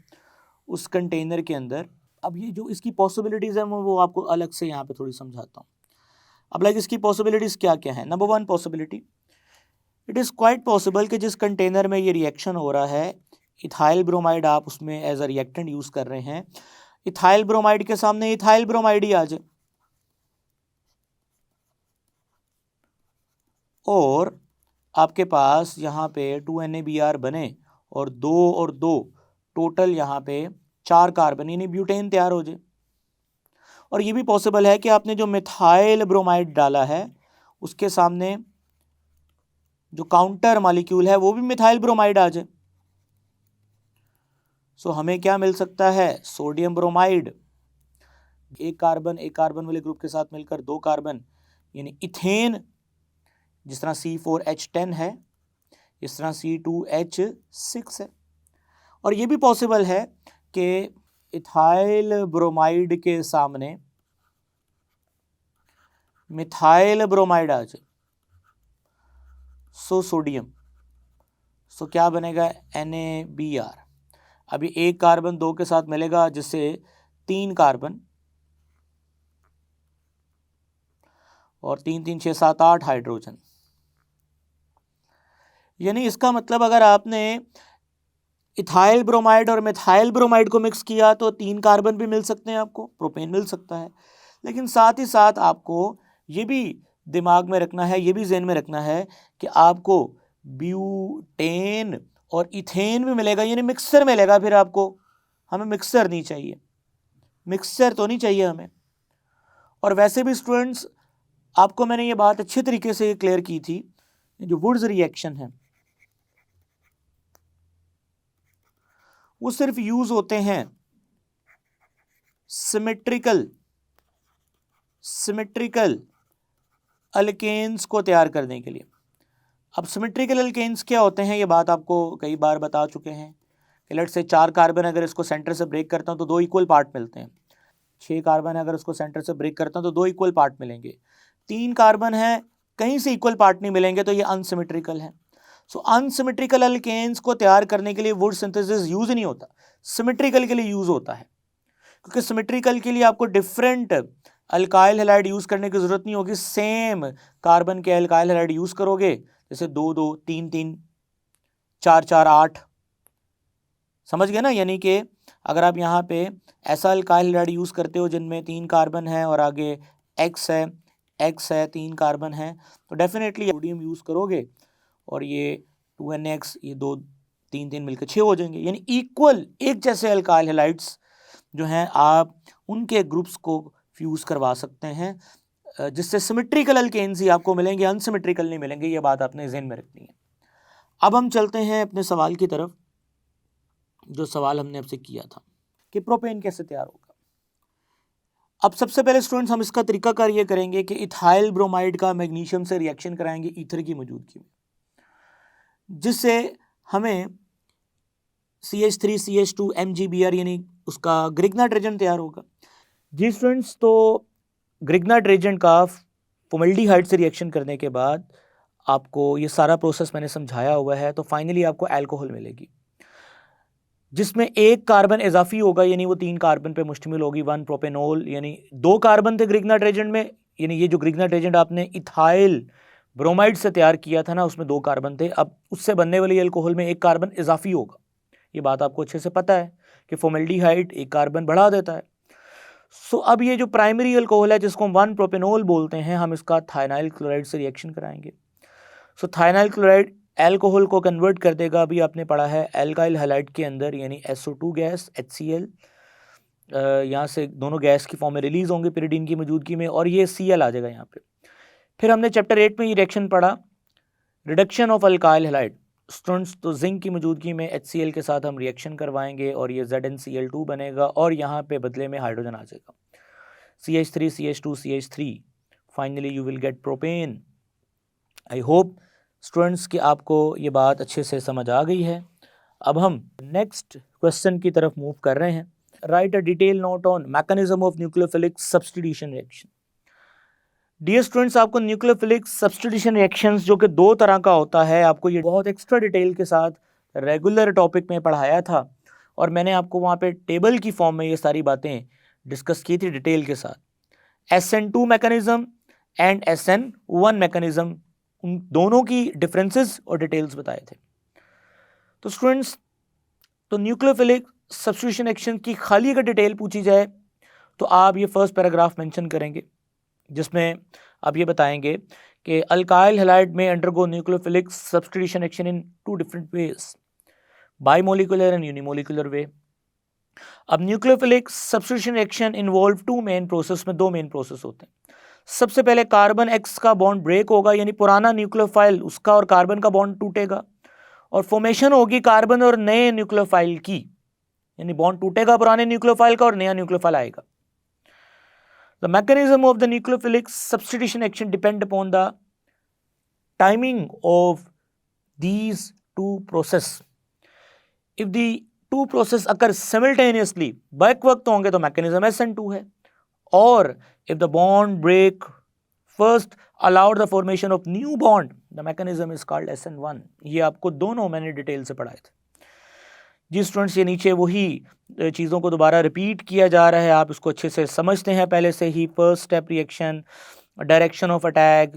उस कंटेनर के अंदर, अब ये जो इसकी पॉसिबिलिटीज़ हैं वो आपको अलग से यहाँ पे थोड़ी समझाता हूँ। अब लाइक इसकी पॉसिबिलिटीज़ क्या क्या है। Number 1 possibility, it is quite possible कि जिस कंटेनर में ये रिएक्शन हो रहा है इथाइल ब्रोमाइड आप उसमें एज अ रिएक्टेंट यूज़ कर रहे हैं, इथाइल ब्रोमाइड के सामने इथाइल ब्रोमाइड ही आ जाए और आपके पास यहाँ पे 2NaBr बने और 2 टोटल यहाँ पे 4 कार्बन यानी ब्यूटेन तैयार हो जाए। और ये भी पॉसिबल है कि आपने जो मिथाइल ब्रोमाइड डाला है उसके सामने जो काउंटर मॉलिक्यूल है वो भी मिथाइल ब्रोमाइड आ जाए। सो हमें क्या मिल सकता है, सोडियम ब्रोमाइड, एक कार्बन वाले ग्रुप के साथ मिलकर 2 कार्बन यानी इथेन, जिस तरह C4H10 है इस तरह C2H6 है। और ये भी पॉसिबल है कि इथाइल ब्रोमाइड के सामने मिथाइल ब्रोमाइड आ जाए, सो सोडियम, सो क्या बनेगा NaBr। अभी एक कार्बन 2 के साथ मिलेगा जिससे 3 कार्बन और 3 3 6 7 8 हाइड्रोजन। यानी इसका मतलब अगर आपने इथाइल ब्रोमाइड और मिथाइल ब्रोमाइड को मिक्स किया तो 3 कार्बन भी मिल सकते हैं, आपको प्रोपेन मिल सकता है। लेकिन साथ ही साथ आपको ये भी दिमाग में रखना है, ये भी जहन में रखना है कि आपको ब्यूटेन और इथेन भी मिलेगा, यानी मिक्सचर मिलेगा। फिर आपको, हमें मिक्सचर नहीं चाहिए, मिक्सचर तो नहीं चाहिए हमें। और वैसे भी स्टूडेंट्स आपको मैंने ये बात अच्छे तरीके से क्लियर की थी, जो वुड्स रिएक्शन है वो सिर्फ यूज होते हैं सिमेट्रिकल अल्केन्स को तैयार करने के लिए। अब सिमेट्रिकल अल्केन्स क्या होते हैं ये बात आपको कई बार बता चुके हैं कि लेट्स से 4 कार्बन अगर इसको सेंटर से ब्रेक करता हूं तो 2 इक्वल पार्ट मिलते हैं। 6 कार्बन है अगर उसको सेंटर से ब्रेक करता हूं तो 2 इक्वल पार्ट मिलेंगे। 3 कार्बन है कहीं से इक्वल पार्ट नहीं मिलेंगे, तो ये अनसिमेट्रिकल है। सो अनसिमेट्रिकल अल्केन्स को तैयार करने के लिए वुड सिंथेसिस यूज नहीं होता, सिमेट्रिकल के लिए यूज होता है, क्योंकि सिमेट्रिकल के लिए आपको डिफरेंट अल्काइल हैलाइड यूज करने की जरूरत नहीं होगी, सेम कार्बन के अल्काइल हैलाइड यूज करोगे, जैसे 2 2 3 3 4 4 8, समझ गए ना। यानी कि अगर आप यहाँ पे ऐसा अल्काइल हैलाइड यूज करते हो जिनमें 3 कार्बन है और आगे X है, 3 कार्बन है, तो डेफिनेटली सोडियम यूज करोगे और ये 2NX, ये 2 3 3 मिलकर 6 हो जाएंगे, यानी इक्वल एक जैसे अल्काइल हैलाइड्स जो हैं आप उनके ग्रुप्स को फ्यूज करवा सकते हैं, जिससे सिमेट्रिकल अल्केन्स ही आपको मिलेंगे, अनसिमेट्रिकल नहीं मिलेंगे। ये बात आपने ज़हन में रखनी है। अब हम चलते हैं अपने सवाल की तरफ, जो सवाल हमने आपसे किया था कि प्रोपेन कैसे तैयार होगा। अब सबसे पहले स्टूडेंट्स हम इसका तरीकाकार ये करेंगे कि इथाइल ब्रोमाइड का मैग्नीशियम से रिएक्शन कराएंगे ईथर की मौजूदगी में, जिससे हमें CH3 CH2 MgBr यानी उसका ग्रिग्नाइट एजेंट तैयार होगा। जी स्टूडेंट्स, तो ग्रिग्नाइट एजेंट का फॉर्मल्डिहाइड से रिएक्शन करने के बाद आपको ये सारा प्रोसेस मैंने समझाया हुआ है, तो फाइनली आपको अल्कोहल मिलेगी जिसमें एक कार्बन इजाफी होगा, यानी वो 3 कार्बन पे मुश्तमिल होगी, 1 प्रोपेनॉल, यानी 2 कार्बन थे ग्रिग्नाइट एजेंट में, यानी ये जो ग्रिग्नाइट एजेंट आपने इथाइल ब्रोमाइड से तैयार किया था ना, उसमें 2 कार्बन थे, अब उससे बनने वाली अल्कोहल में 1 कार्बन इजाफी होगा। ये बात आपको अच्छे से पता है कि फॉर्मल्डिहाइड 1 कार्बन बढ़ा देता है। सो अब ये जो प्राइमरी अल्कोहल है जिसको हम 1 प्रोपेनॉल बोलते हैं, हम इसका थायनाइल क्लोराइड से रिएक्शन कराएंगे। सो थायनाइल क्लोराइड अल्कोहल को कन्वर्ट कर देगा, अभी आपने पढ़ा है एल्काइल हैलाइड के अंदर, यानी SO2 गैस HCl, यहाँ से दोनों गैस की फॉर्म में रिलीज होंगे पिरिडीन की मौजूदगी में, और ये Cl आ जाएगा यहाँ पे। फिर हमने चैप्टर 8 में ये रिएक्शन पढ़ा, reduction of alkyl halide students, तो जिंक की मौजूदगी में HCl के साथ हम रिएक्शन करवाएंगे और ये ZnCl2 बनेगा, और यहाँ पे बदले में हाइड्रोजन आ जाएगा, CH3 CH2 CH3, finally you will get propane. I hope students कि आपको ये बात अच्छे से समझ आ गई है। अब हम नेक्स्ट क्वेश्चन की तरफ मूव कर रहे हैं। Write a detail note on mechanism of nucleophilic substitution reaction. Dear students, आपको न्यूक्लियोफिलिक सब्स्टिट्यूशन रिएक्शंस जो कि 2 तरह का होता है, आपको ये बहुत एक्स्ट्रा डिटेल के साथ रेगुलर टॉपिक में पढ़ाया था, और मैंने आपको वहाँ पे टेबल की फॉर्म में ये सारी बातें डिस्कस की थी डिटेल के साथ। SN2 mechanism and SN1 mechanism, उन दोनों की डिफरेंसेस और डिटेल्स बताए थे। तो स्टूडेंट्स, तो न्यूक्लियोफिलिक सब्स्टिट्यूशन रिएक्शन की खाली अगर डिटेल पूछी जाए तो आप ये फर्स्ट पैराग्राफ मेंशन करेंगे, जिसमें आप ये बताएंगे कि अल्काइल हैलाइड में undergo nucleophilic substitution reaction in 2 different ways, bimolecular and unimolecular way. अब nucleophilic substitution reaction involve 2 main process, में 2 मेन प्रोसेस होते हैं। सबसे पहले कार्बन X का बॉन्ड ब्रेक होगा, यानी पुराना न्यूक्लियोफाइल उसका और कार्बन का बॉन्ड टूटेगा, और फॉर्मेशन होगी कार्बन और नए न्यूक्लियोफाइल की, यानी बॉन्ड टूटेगा पुराने न्यूक्लियोफाइल का और नया न्यूक्लियोफाइल आएगा। The mechanism of the nucleophilic substitution reaction depend upon the timing of these 2 process. If the 2 process occur simultaneously, back वक्त होंगे तो मैकेनिज्म SN2 है, और if the bond break first allowed the formation of new bond, the mechanism is called SN1. ये आपको दोनों मैंने detail से पढ़ाए थे। जी स्टूडेंट्स, ये नीचे वही चीज़ों को दोबारा रिपीट किया जा रहा है, आप इसको अच्छे से समझते हैं पहले से ही। First step reaction, direction of attack,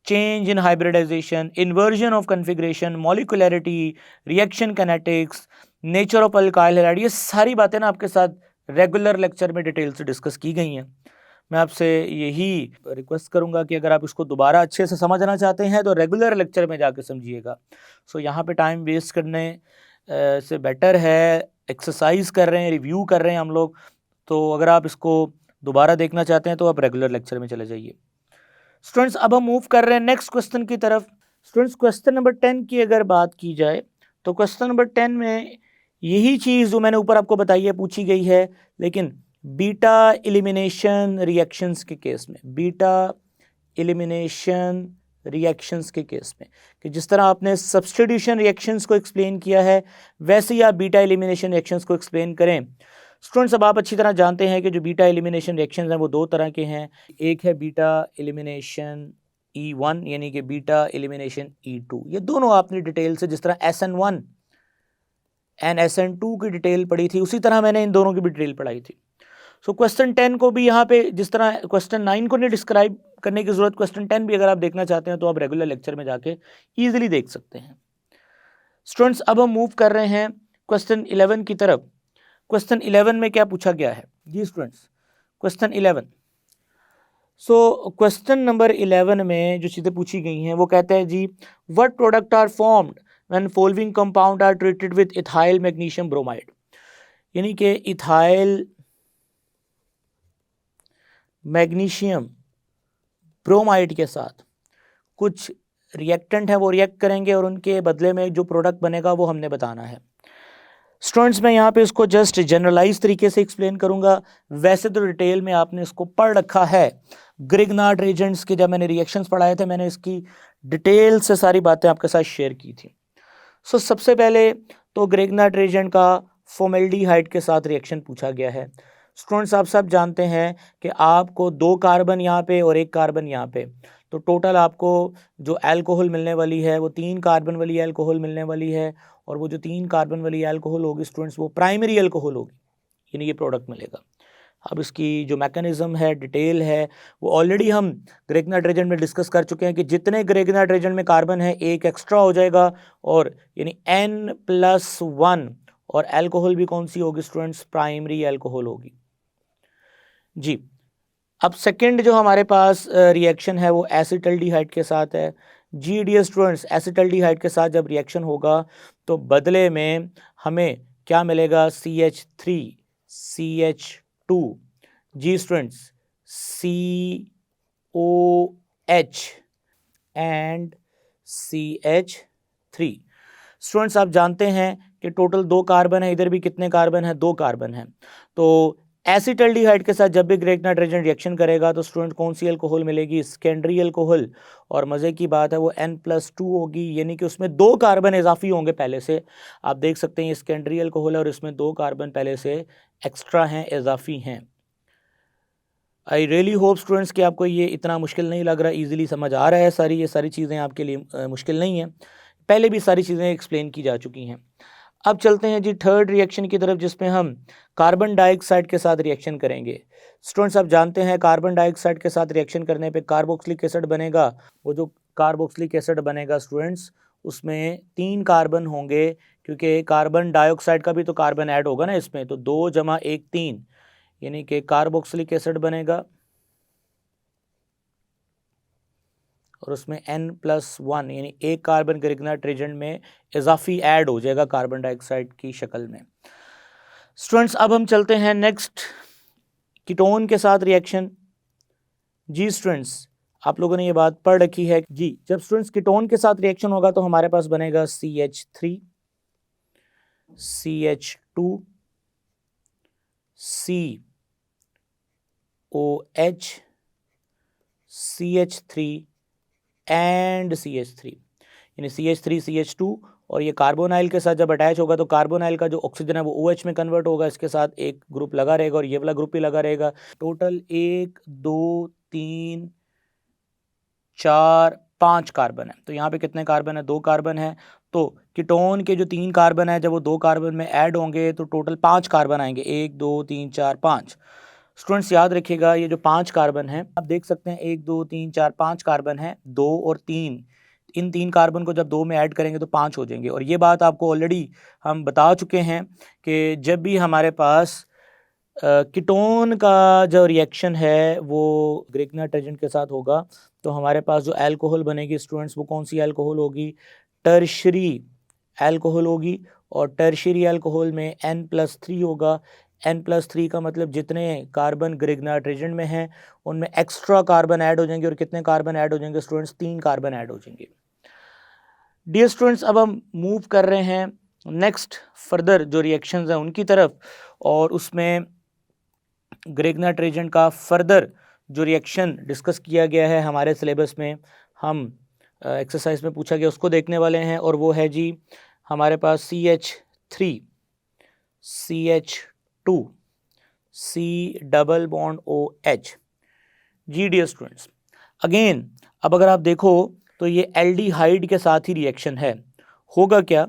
change in hybridization, inversion of configuration, molecularity, reaction kinetics, nature of alkyl halide, ये सारी बातें ना आपके साथ रेगुलर लेक्चर में डिटेल से डिस्कस की गई हैं। मैं आपसे यही रिक्वेस्ट करूंगा कि अगर आप इसको दोबारा अच्छे से समझना चाहते हैं तो रेगुलर लेक्चर में जाकर समझिएगा। सो यहाँ पे टाइम वेस्ट करने से बेटर है एक्सरसाइज कर रहे हैं, रिव्यू कर रहे हैं हम लोग, तो अगर आप इसको दोबारा देखना चाहते हैं तो आप रेगुलर लेक्चर में चले जाइए। स्टूडेंट्स, अब हम मूव कर रहे हैं नेक्स्ट क्वेश्चन की तरफ। स्टूडेंट्स, क्वेश्चन नंबर 10 की अगर बात की जाए तो क्वेश्चन नंबर 10 में यही चीज़ जो मैंने ऊपर आपको बताई है पूछी गई है, लेकिन बीटा एलिमिनेशन रिएक्शंस के केस में, बीटा एलिमिनेशन रिएक्शंस के केस में, कि जिस तरह आपने सब्स्टिट्यूशन रिएक्शंस को एक्सप्लेन किया है वैसे ही आप बीटा एलिमिनेशन रिएक्शंस को एक्सप्लेन करें। स्टूडेंट्स, अब आप अच्छी तरह जानते हैं कि जो बीटा एलिमिनेशन रिएक्शंस हैं वो 2 तरह के हैं। एक है बीटा एलिमिनेशन E1 यानी कि बीटा एलिमिनेशन E2। ये दोनों आपने डिटेल से, जिस तरह SN1 एंड SN2 की डिटेल पढ़ी थी, उसी तरह मैंने इन दोनों की भी डिटेल पढ़ाई थी। सो क्वेश्चन 10 को भी यहाँ पे जिस तरह क्वेश्चन 9 को नहीं डिस्क्राइब करने की जरूरत, क्वेश्चन 10 भी अगर आप देखना चाहते हैं तो आप रेगुलर लेक्चर में जाके इजीली देख सकते हैं। स्टूडेंट्स अब हम मूव कर रहे हैं क्वेश्चन 11 की तरफ। क्वेश्चन 11 में क्या पूछा गया है जी students, question 11। So question number 11 में जो चीज़ें पूछी गई हैं वो कहते हैं जी, what product are formed when following compound are treated with ethyl magnesium bromide. यानी कि इथाइल मैग्नीशियम ब्रोमाइड के साथ कुछ रिएक्टेंट है वो रिएक्ट करेंगे और उनके बदले में जो प्रोडक्ट बनेगा वो हमने बताना है। स्टूडेंट्स मैं यहाँ पे इसको जस्ट जनरलाइज तरीके से एक्सप्लेन करूँगा, वैसे तो डिटेल में आपने इसको पढ़ रखा है। ग्रिग्नार्ड रिएजेंट्स के जब मैंने रिएक्शंस पढ़ाए थे, मैंने इसकी डिटेल से सारी बातें आपके साथ शेयर की थी। सो सबसे पहले तो ग्रिग्नार्ड रिएजेंट का फॉर्मेल्डिहाइड के साथ रिएक्शन पूछा गया है। स्टूडेंट्स आप सब जानते हैं कि आपको 2 कार्बन यहाँ पे और 1 कार्बन यहाँ पे, तो टोटल आपको जो अल्कोहल मिलने वाली है वो 3 कार्बन वाली अल्कोहल मिलने वाली है, और वो जो 3 कार्बन वाली अल्कोहल होगी स्टूडेंट्स वो प्राइमरी अल्कोहल होगी, यानी ये प्रोडक्ट मिलेगा। अब इसकी जो मैकेनिज्म है, डिटेल है, वो ऑलरेडी हम ग्रिग्नार्ड रिएजेंट में डिस्कस कर चुके हैं कि जितने ग्रिग्नार्ड रिएजेंट में कार्बन है एक एक्स्ट्रा हो जाएगा, और यानी N+1, और अल्कोहल भी कौन सी होगी स्टूडेंट्स, प्राइमरी अल्कोहल होगी जी। अब सेकंड जो हमारे पास रिएक्शन है वो एसिटल्डिहाइड के साथ है जी। डियर स्टूडेंट्स, एसिटल्डिहाइड के साथ जब रिएक्शन होगा तो बदले में हमें क्या मिलेगा, CH3 CH2 जी students, COH and CH3। Students आप जानते हैं कि टोटल 2 कार्बन है, इधर भी कितने कार्बन है, 2 कार्बन है। तो एसिटल्डिहाइड के साथ जब भी ग्रिग्नार्ड रिएजेंट रिएक्शन करेगा तो स्टूडेंट कौन सी अल्कोहल मिलेगी, सेकेंडरी अल्कोहल, और मज़े की बात है वो N+2 होगी, यानी कि उसमें 2 कार्बन इजाफी होंगे पहले से। आप देख सकते हैं ये सेकेंडरी अल्कोहल है और इसमें 2 कार्बन पहले से एक्स्ट्रा हैं, इजाफी हैं। आई रियली होप स्टूडेंट्स कि आपको ये इतना मुश्किल नहीं लग रहा, इजीली समझ आ रहा है। ये सारी चीज़ें आपके लिए मुश्किल नहीं है, पहले भी सारी चीज़ें एक्सप्लेन की जा चुकी हैं। अब चलते हैं जी थर्ड रिएक्शन की तरफ, जिसमें हम कार्बन डाइऑक्साइड के साथ रिएक्शन करेंगे। स्टूडेंट्स आप जानते हैं कार्बन डाइऑक्साइड के साथ रिएक्शन करने पे कार्बोक्सिलिक एसिड बनेगा। वो जो कार्बोक्सिलिक एसिड बनेगा स्टूडेंट्स, उसमें 3 कार्बन होंगे, क्योंकि कार्बन डाइऑक्साइड का भी तो कार्बन ऐड होगा ना इसमें, तो 2 + 1 3, यानी कि कार्बोक्सिलिक एसिड बनेगा और उसमें N+1 यानी 1 कार्बन ग्रिग्नार्ड रिएजेंट में इजाफी ऐड हो जाएगा कार्बन डाइऑक्साइड की शक्ल में। स्टूडेंट्स अब हम चलते हैं नेक्स्ट कीटोन के साथ रिएक्शन जी। स्टूडेंट्स आप लोगों ने ये बात पढ़ रखी है जी, जब स्टूडेंट्स कीटोन के साथ रिएक्शन होगा तो हमारे पास बनेगा CH3 CH2 COH CH3 and CH3, यानी CH3 CH2, और ये कार्बोनाइल के साथ जब अटैच होगा तो कार्बोनाइल का जो ऑक्सीजन है वो OH में कन्वर्ट होगा, इसके साथ एक ग्रुप लगा रहेगा और ये वाला ग्रुप भी लगा रहेगा। टोटल 1 2 3 4 5 कार्बन है, तो यहाँ पे कितने कार्बन है, 2 कार्बन है। तो कीटोन के जो 3 कार्बन है जब वो 2 कार्बन में ऐड होंगे तो टोटल 5 कार्बन आएंगे, 1 2 3 4 5। स्टूडेंट्स याद रखिएगा ये जो 5 कार्बन है, आप देख सकते हैं 1 2 3 4 5 कार्बन है, 2 और 3, इन 3 कार्बन को जब 2 में ऐड करेंगे तो 5 हो जाएंगे। और ये बात आपको ऑलरेडी हम बता चुके हैं कि जब भी हमारे पास कीटोन का जो रिएक्शन है वो ग्रिग्नार्ड रिएजेंट के साथ होगा तो हमारे पास जो अल्कोहल बनेगी स्टूडेंट्स वो कौन सी अल्कोहल होगी, टर्शरी अल्कोहल होगी। और टर्शरी अल्कोहल में N+3 होगा। N+3 का मतलब जितने कार्बन ग्रिग्नार्ड रिएजेंट में हैं उनमें एक्स्ट्रा कार्बन ऐड हो जाएंगे, और कितने कार्बन ऐड हो जाएंगे स्टूडेंट्स, 3 कार्बन ऐड हो जाएंगे। डियर स्टूडेंट्स अब हम मूव कर रहे हैं नेक्स्ट फर्दर जो रिएक्शंस हैं उनकी तरफ, और उसमें ग्रिग्नार्ड रिएजेंट का फर्दर जो रिएक्शन डिस्कस किया गया है हमारे सिलेबस में, हम एक्सरसाइज में पूछा गया उसको देखने वाले हैं, और वो है जी हमारे पास CH3 CH2 C double bond OH जी। डियर स्टूडेंट्स अगेन अब अगर आप देखो तो ये एल्डिहाइड के साथ ही रिएक्शन है। होगा क्या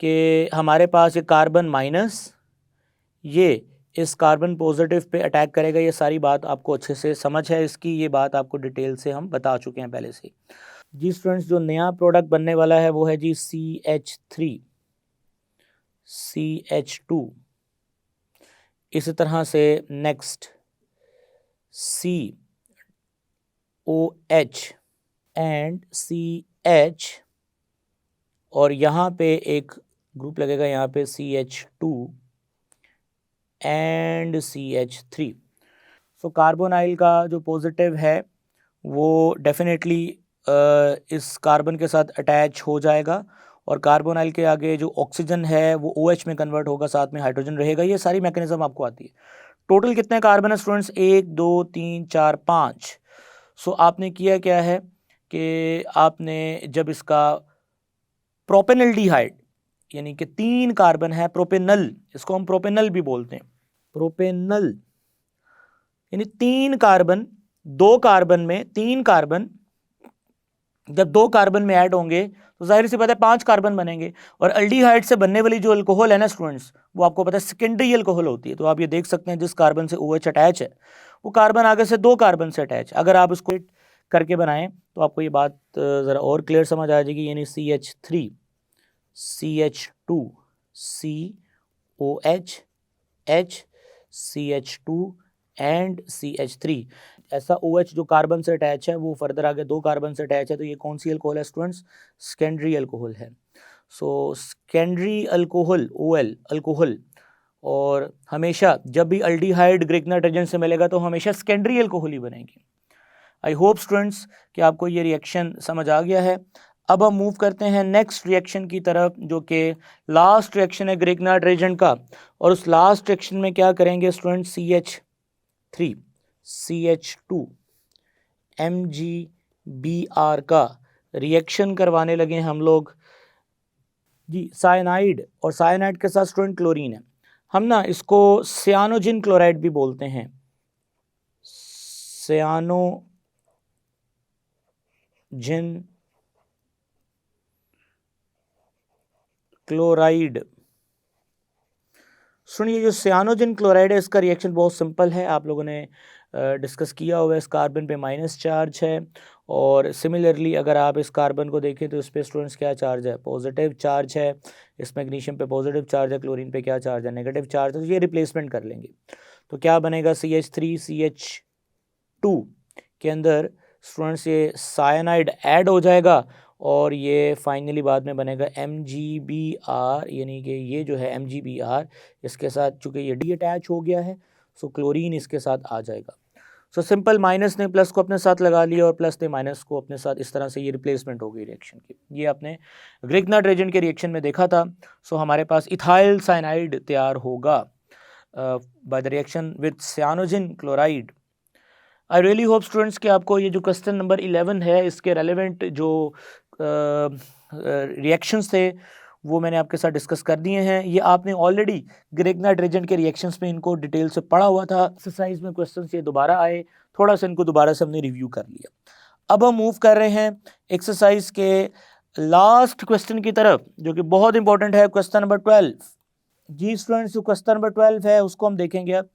कि हमारे पास ये कार्बन माइनस ये इस कार्बन पॉजिटिव पे अटैक करेगा। ये सारी बात आपको अच्छे से समझ है इसकी, ये बात आपको डिटेल से हम बता चुके हैं पहले से जी। स्टूडेंट्स जो नया प्रोडक्ट बनने वाला है वो है जी CH3 CH2। इसी तरह से नेक्स्ट COH एंड CH, और यहाँ पे एक ग्रुप लगेगा यहाँ पे CH2 and CH3। So carbonyl का जो पॉजिटिव है वो डेफिनेटली इस कार्बन के साथ अटैच हो जाएगा और कार्बोनाइल के आगे जो ऑक्सीजन है वो OH में कन्वर्ट होगा, साथ में हाइड्रोजन रहेगा। ये सारी मैकेनिज्म आपको आती है। टोटल कितने कार्बन है स्टूडेंट्स? 1 2 3 4 5। सो आपने किया क्या है कि आपने जब इसका प्रोपेनल्डिहाइड यानी कि 3 कार्बन है, प्रोपेनल, इसको हम प्रोपेनल भी बोलते हैं, प्रोपेनल यानी 3 कार्बन, 2 कार्बन में 3 कार्बन जब 2 कार्बन में ऐड होंगे तो जाहिर सी बात है 5 कार्बन बनेंगे। और अल्डिहाइड से बनने वाली जो अल्कोहल है ना स्टूडेंट्स, वो आपको पता है सेकेंडरी अल्कोहल होती है। तो आप ये देख सकते हैं जिस कार्बन से OH अटैच है वो कार्बन आगे से 2 कार्बन से अटैच। अगर आप इसको करके बनाएं तो आपको ये बात ज़रा और क्लियर समझ आ जाएगी। यानी CH3 CH2 COH H CH2 and CH3। ऐसा OH जो कार्बन से अटैच है वो फर्दर आगे 2 कार्बन से अटैच है। तो ये कौन सी अल्कोहल है स्टूडेंट्स? सेकेंडरी अल्कोहल है। So secondary alcohol OL alcohol, और हमेशा जब भी अल्डिहाइड ग्रीक नाइट्रोजन से मिलेगा तो हमेशा सेकेंडरी अल्कोहल ही बनेगी। आई होप स्टूडेंट्स कि आपको ये रिएक्शन समझ आ गया है। अब हम मूव करते हैं नेक्स्ट रिएक्शन की तरफ, जो कि लास्ट रिएक्शन है ग्रिग्नार्ड रिएजेंट का। और उस लास्ट रिएक्शन में क्या करेंगे स्टूडेंट्स? CH3 CH2 MgBr का रिएक्शन करवाने लगे हम लोग जी। साइनाइड, और साइनाइड के साथ स्टूडेंट क्लोरीन है। हम ना इसको सियानोजिन क्लोराइड भी बोलते हैं, सियानोजिन क्लोराइड। सुनिए जो सियानोजिन क्लोराइड है इसका रिएक्शन बहुत सिंपल है, आप लोगों ने डिस्कस किया हुआ है। इस कार्बन पे माइनस चार्ज है, और सिमिलरली अगर आप इस कार्बन को देखें तो इस पे स्टूडेंट्स क्या चार्ज है? पॉजिटिव चार्ज है। इस मैग्नीशियम पे पॉजिटिव चार्ज है, क्लोरीन पे क्या चार्ज है? नेगेटिव चार्ज है। तो ये रिप्लेसमेंट कर लेंगे तो क्या बनेगा? CH3 CH2 के अंदर स्टूडेंट्स ये साइनाइड ऐड हो जाएगा और ये फाइनली बाद में बनेगा MgBr, यानी कि ये जो है MgBr इसके साथ चूँकि ये डी अटैच हो गया है सो क्लोरीन इसके साथ आ जाएगा। सो सिंपल, माइनस ने प्लस को अपने साथ लगा लिया और प्लस ने माइनस को अपने साथ, इस तरह से ये रिप्लेसमेंट हो गई रिएक्शन की। ये आपने ग्रिग्नार्ड रिएजेंट के रिएक्शन में देखा था। सो हमारे पास इथाइल साइनाइड तैयार होगा by the reaction with cyanogen chloride. I really hope students कि आपको ये जो क्वेश्चन नंबर 11 है इसके रेलेवेंट जो रिएक्शंस थे वो मैंने आपके साथ डिस्कस कर दिए हैं। ये आपने ऑलरेडी ग्रिग्नार्ड रिएजेंट के रिएक्शंस में इनको डिटेल से पढ़ा हुआ था। एक्सरसाइज में क्वेश्चंस ये दोबारा आए, थोड़ा सा इनको दोबारा से हमने रिव्यू कर लिया। अब हम मूव कर रहे हैं एक्सरसाइज के लास्ट क्वेश्चन की तरफ, जो कि बहुत इंपॉर्टेंट है, क्वेश्चन नंबर 12। जी स्टूडेंट्स, जो क्वेश्चन नंबर 12 है उसको हम देखेंगे अब।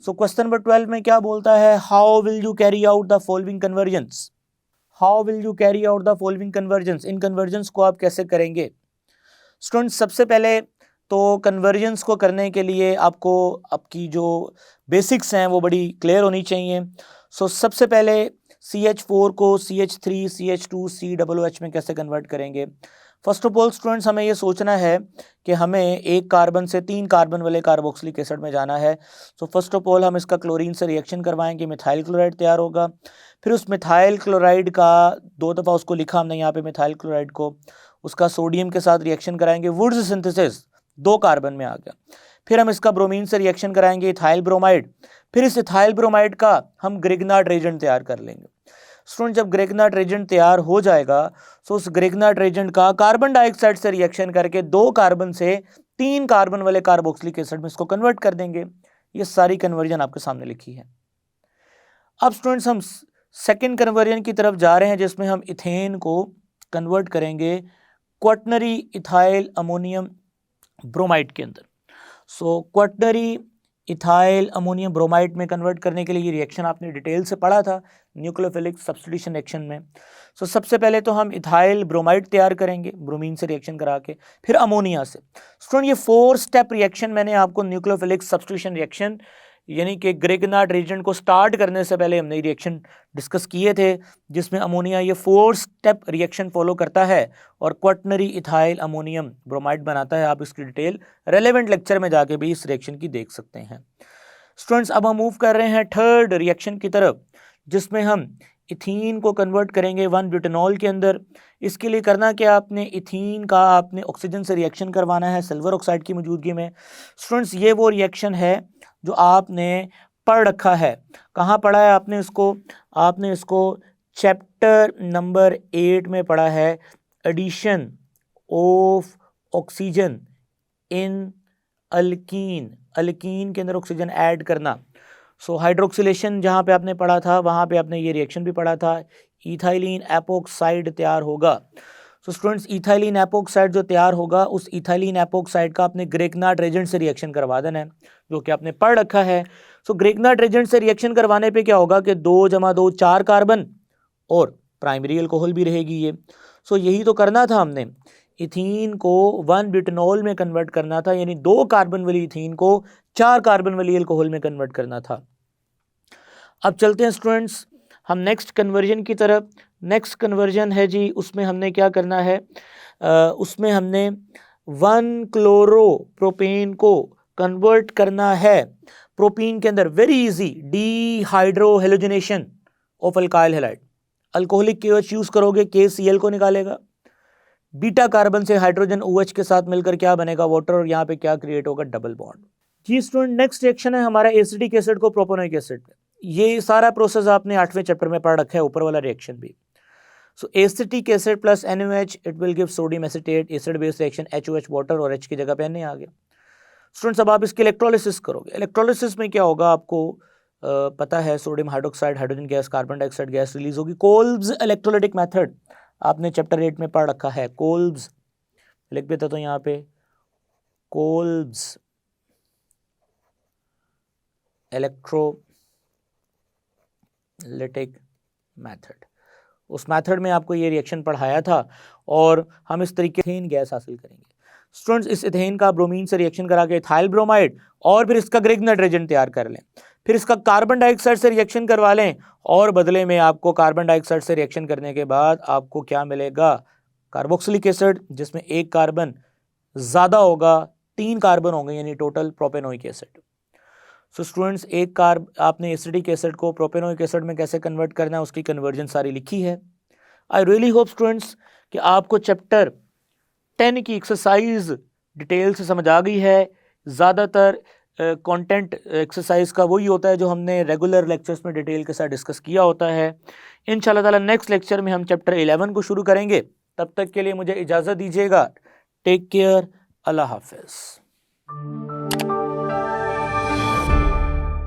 सो क्वेश्चन नंबर 12 में क्या बोलता है? How will you carry out the following convergence? How will you carry out the following convergence? In convergence को आप कैसे करेंगे? स्टूडेंट्स सबसे पहले तो कन्वर्जन्स को करने के लिए आपको आपकी जो बेसिक्स हैं वो बड़ी क्लियर होनी चाहिए। सो सबसे पहले CH4 को CH3 CH2 COOH में कैसे कन्वर्ट करेंगे? फर्स्ट ऑफ ऑल स्टूडेंट्स हमें ये सोचना है कि हमें एक कार्बन से 3 कार्बन वाले कार्बोक्सिलिक एसिड में जाना है। सो फर्स्ट ऑफ ऑल हम इसका क्लोरीन से रिएक्शन करवाएंगे, मिथाइल क्लोराइड तैयार होगा। फिर उस मिथाइल क्लोराइड का 2 दफ़ा उसको लिखा हमने यहाँ पे मिथाइल क्लोराइड को, उसका सोडियम के साथ रिएक्शन कराएंगे, वुड्स सिंथेसिस 2 कार्बन में आ गया। फिर हम इसका ब्रोमीन से रिएक्शन कराएंगे, इथाइल ब्रोमाइड। फिर इस इथाइल ब्रोमाइड का हम ग्रिग्नार्ड रिएजेंट तैयार कर लेंगे। स्टूडेंट जब ग्रिग्नार्ड रिएजेंट तैयार हो जाएगा तो उस ग्रिग्नार्ड रिएजेंट का कार्बन डाइऑक्साइड से रिएक्शन करके 2 कार्बन से 3 कार्बन वाले कार्बोक्सिलिक एसिड में इसको कन्वर्ट कर देंगे। ये सारी कन्वर्जन आपके सामने लिखी है। अब स्टूडेंट्स हम सेकेंड कन्वर्जन की तरफ जा रहे हैं जिसमें हम इथेन को कन्वर्ट करेंगे क्वाटनरी इथाइल अमोनियम ब्रोमाइड के अंदर। सो क्वाटनरी इथाइल अमोनियम ब्रोमाइड में कन्वर्ट करने के लिए ये रिएक्शन आपने डिटेल से पढ़ा था न्यूक्लियोफिलिक सब्स्टिट्यूशन रिएक्शन में। सो सबसे पहले तो हम इथाइल ब्रोमाइड तैयार करेंगे ब्रोमीन से रिएक्शन करा के, फिर अमोनिया से। स्टूडेंट ये 4 स्टेप रिएक्शन मैंने आपको न्यूक्लियोफिलिक सब्स्टिट्यूशन रिएक्शन यानी कि ग्रेगनार्ड रिएजेंट को स्टार्ट करने से पहले हमने रिएक्शन डिस्कस किए थे, जिसमें अमोनिया ये 4 स्टेप रिएक्शन फॉलो करता है और क्वाटनरी इथाइल अमोनियम ब्रोमाइड बनाता है। आप इसकी डिटेल रेलेवेंट लेक्चर में जाके भी इस रिएक्शन की देख सकते हैं। स्टूडेंट्स अब हम मूव कर रहे हैं थर्ड रिएक्शन की तरफ, जिसमें हम इथीन को कन्वर्ट करेंगे 1-ब्यूटेनॉल के अंदर। इसके लिए करना क्या, आपने इथीन का आपने ऑक्सीजन से रिएक्शन करवाना है सिल्वर ऑक्साइड की मौजूदगी में। स्टूडेंट्स ये वो रिएक्शन है जो आपने पढ़ रखा है। कहाँ पढ़ा है आपने इसको? आपने इसको चैप्टर नंबर 8 में पढ़ा है, addition of oxygen in alkene. Alkene के अंदर ऑक्सीजन ऐड करना। सो हाइड्रोक्सिलेशन जहाँ पे आपने पढ़ा था वहाँ पे आपने ये रिएक्शन भी पढ़ा था, इथाइलिन एपोक्साइड तैयार होगा। सो स्टूडेंट्स इथाइलिन एपोक्साइड जो तैयार होगा उस इथाइलिन एपोक्साइड का आपने ग्रेगनार्ड रेजेंट से रिएक्शन करवा देना है, जो कि आपने पढ़ रखा है। सो ग्रेगनार्ड रेजेंट से रिएक्शन करवाने पे क्या होगा कि 2 + 2 4 कार्बन और प्राइमरी अल्कोहल भी रहेगी ये। सो यही तो करना था हमने, इथीन को 1-ब्यूटेनॉल में कन्वर्ट करना था, यानी 2 कार्बन वाली इथीन को 4 कार्बन वाली अल्कोहल में कन्वर्ट करना था। अब चलते हैं स्टूडेंट्स हम नेक्स्ट कन्वर्जन की तरफ। नेक्स्ट कन्वर्जन है जी, उसमें हमने क्या करना है, उसमें हमने 1-क्लोरोप्रोपेन को कन्वर्ट करना है प्रोपीन के अंदर। Very easy, dehydrohalogenation of alkyl halide. Alcoholic KOH use करोगे, KCl को निकालेगा, बीटा कार्बन से हाइड्रोजन OH के साथ मिलकर क्या बनेगा, वाटर, और यहाँ पे क्या क्रिएट होगा, डबल बॉन्ड। जी स्टूडेंट नेक्स्ट रिएक्शन है हमारा एसिटिक एसिड को प्रोपेनोइक एसिड पे। ये सारा प्रोसेस आपने 8वें चैप्टर में पढ़ रखा है, ऊपर वाला रिएक्शन भी। So acetic acid plus NaOH it will give sodium acetate, acid base reaction, HOH water और H की जगह पे Na आ गया। स्टूडेंट्स अब आप इसकी इलेक्ट्रोलिसिस करोगे। इलेक्ट्रोलिसिस में क्या होगा आपको पता है, sodium hydroxide, hydrogen gas, carbon dioxide gas release होगी। कोल्ब्स इलेक्ट्रोलाइटिक मेथड आपने चैप्टर 8 में पढ़ रखा है। कोल्ब्स लिख देता तो यहाँ पे, कोल्ब्स इलेक्ट्रोलाइटिक मेथड, उस मेथड में आपको ये रिएक्शन पढ़ाया था और हम इस तरीके से इथेन गैस हासिल करेंगे। स्टूडेंट्स इस इथेन का ब्रोमीन से रिएक्शन करा के इथाइल ब्रोमाइड और फिर इसका ग्रेगनार्ड रेजेंट तैयार कर लें, फिर इसका कार्बन डाइऑक्साइड से रिएक्शन करवा लें और बदले में आपको कार्बन डाइऑक्साइड से रिएक्शन करने के बाद आपको क्या मिलेगा, कार्बोक्सिलिक एसिड, जिसमें 1 कार्बन ज़्यादा होगा, 3 कार्बन होंगे, यानी total propanoic acid. So students आपने एसिडिक एसिड को प्रोपेनोइक एसिड में कैसे कन्वर्ट करना है उसकी कन्वर्जन सारी लिखी है। आई रियली होप स्टूडेंट्स कि आपको चैप्टर 10 की एक्सरसाइज डिटेल से समझ आ गई है। ज़्यादातर कंटेंट एक्सरसाइज का वही होता है जो हमने रेगुलर लेक्चर्स में डिटेल के साथ डिस्कस किया होता है। इंशाल्लाह ताला नेक्स्ट लेक्चर में हम चैप्टर 11 को शुरू करेंगे। तब तक के लिए मुझे इजाज़त दीजिएगा। टेक केयर, अल्लाह हाफिज़।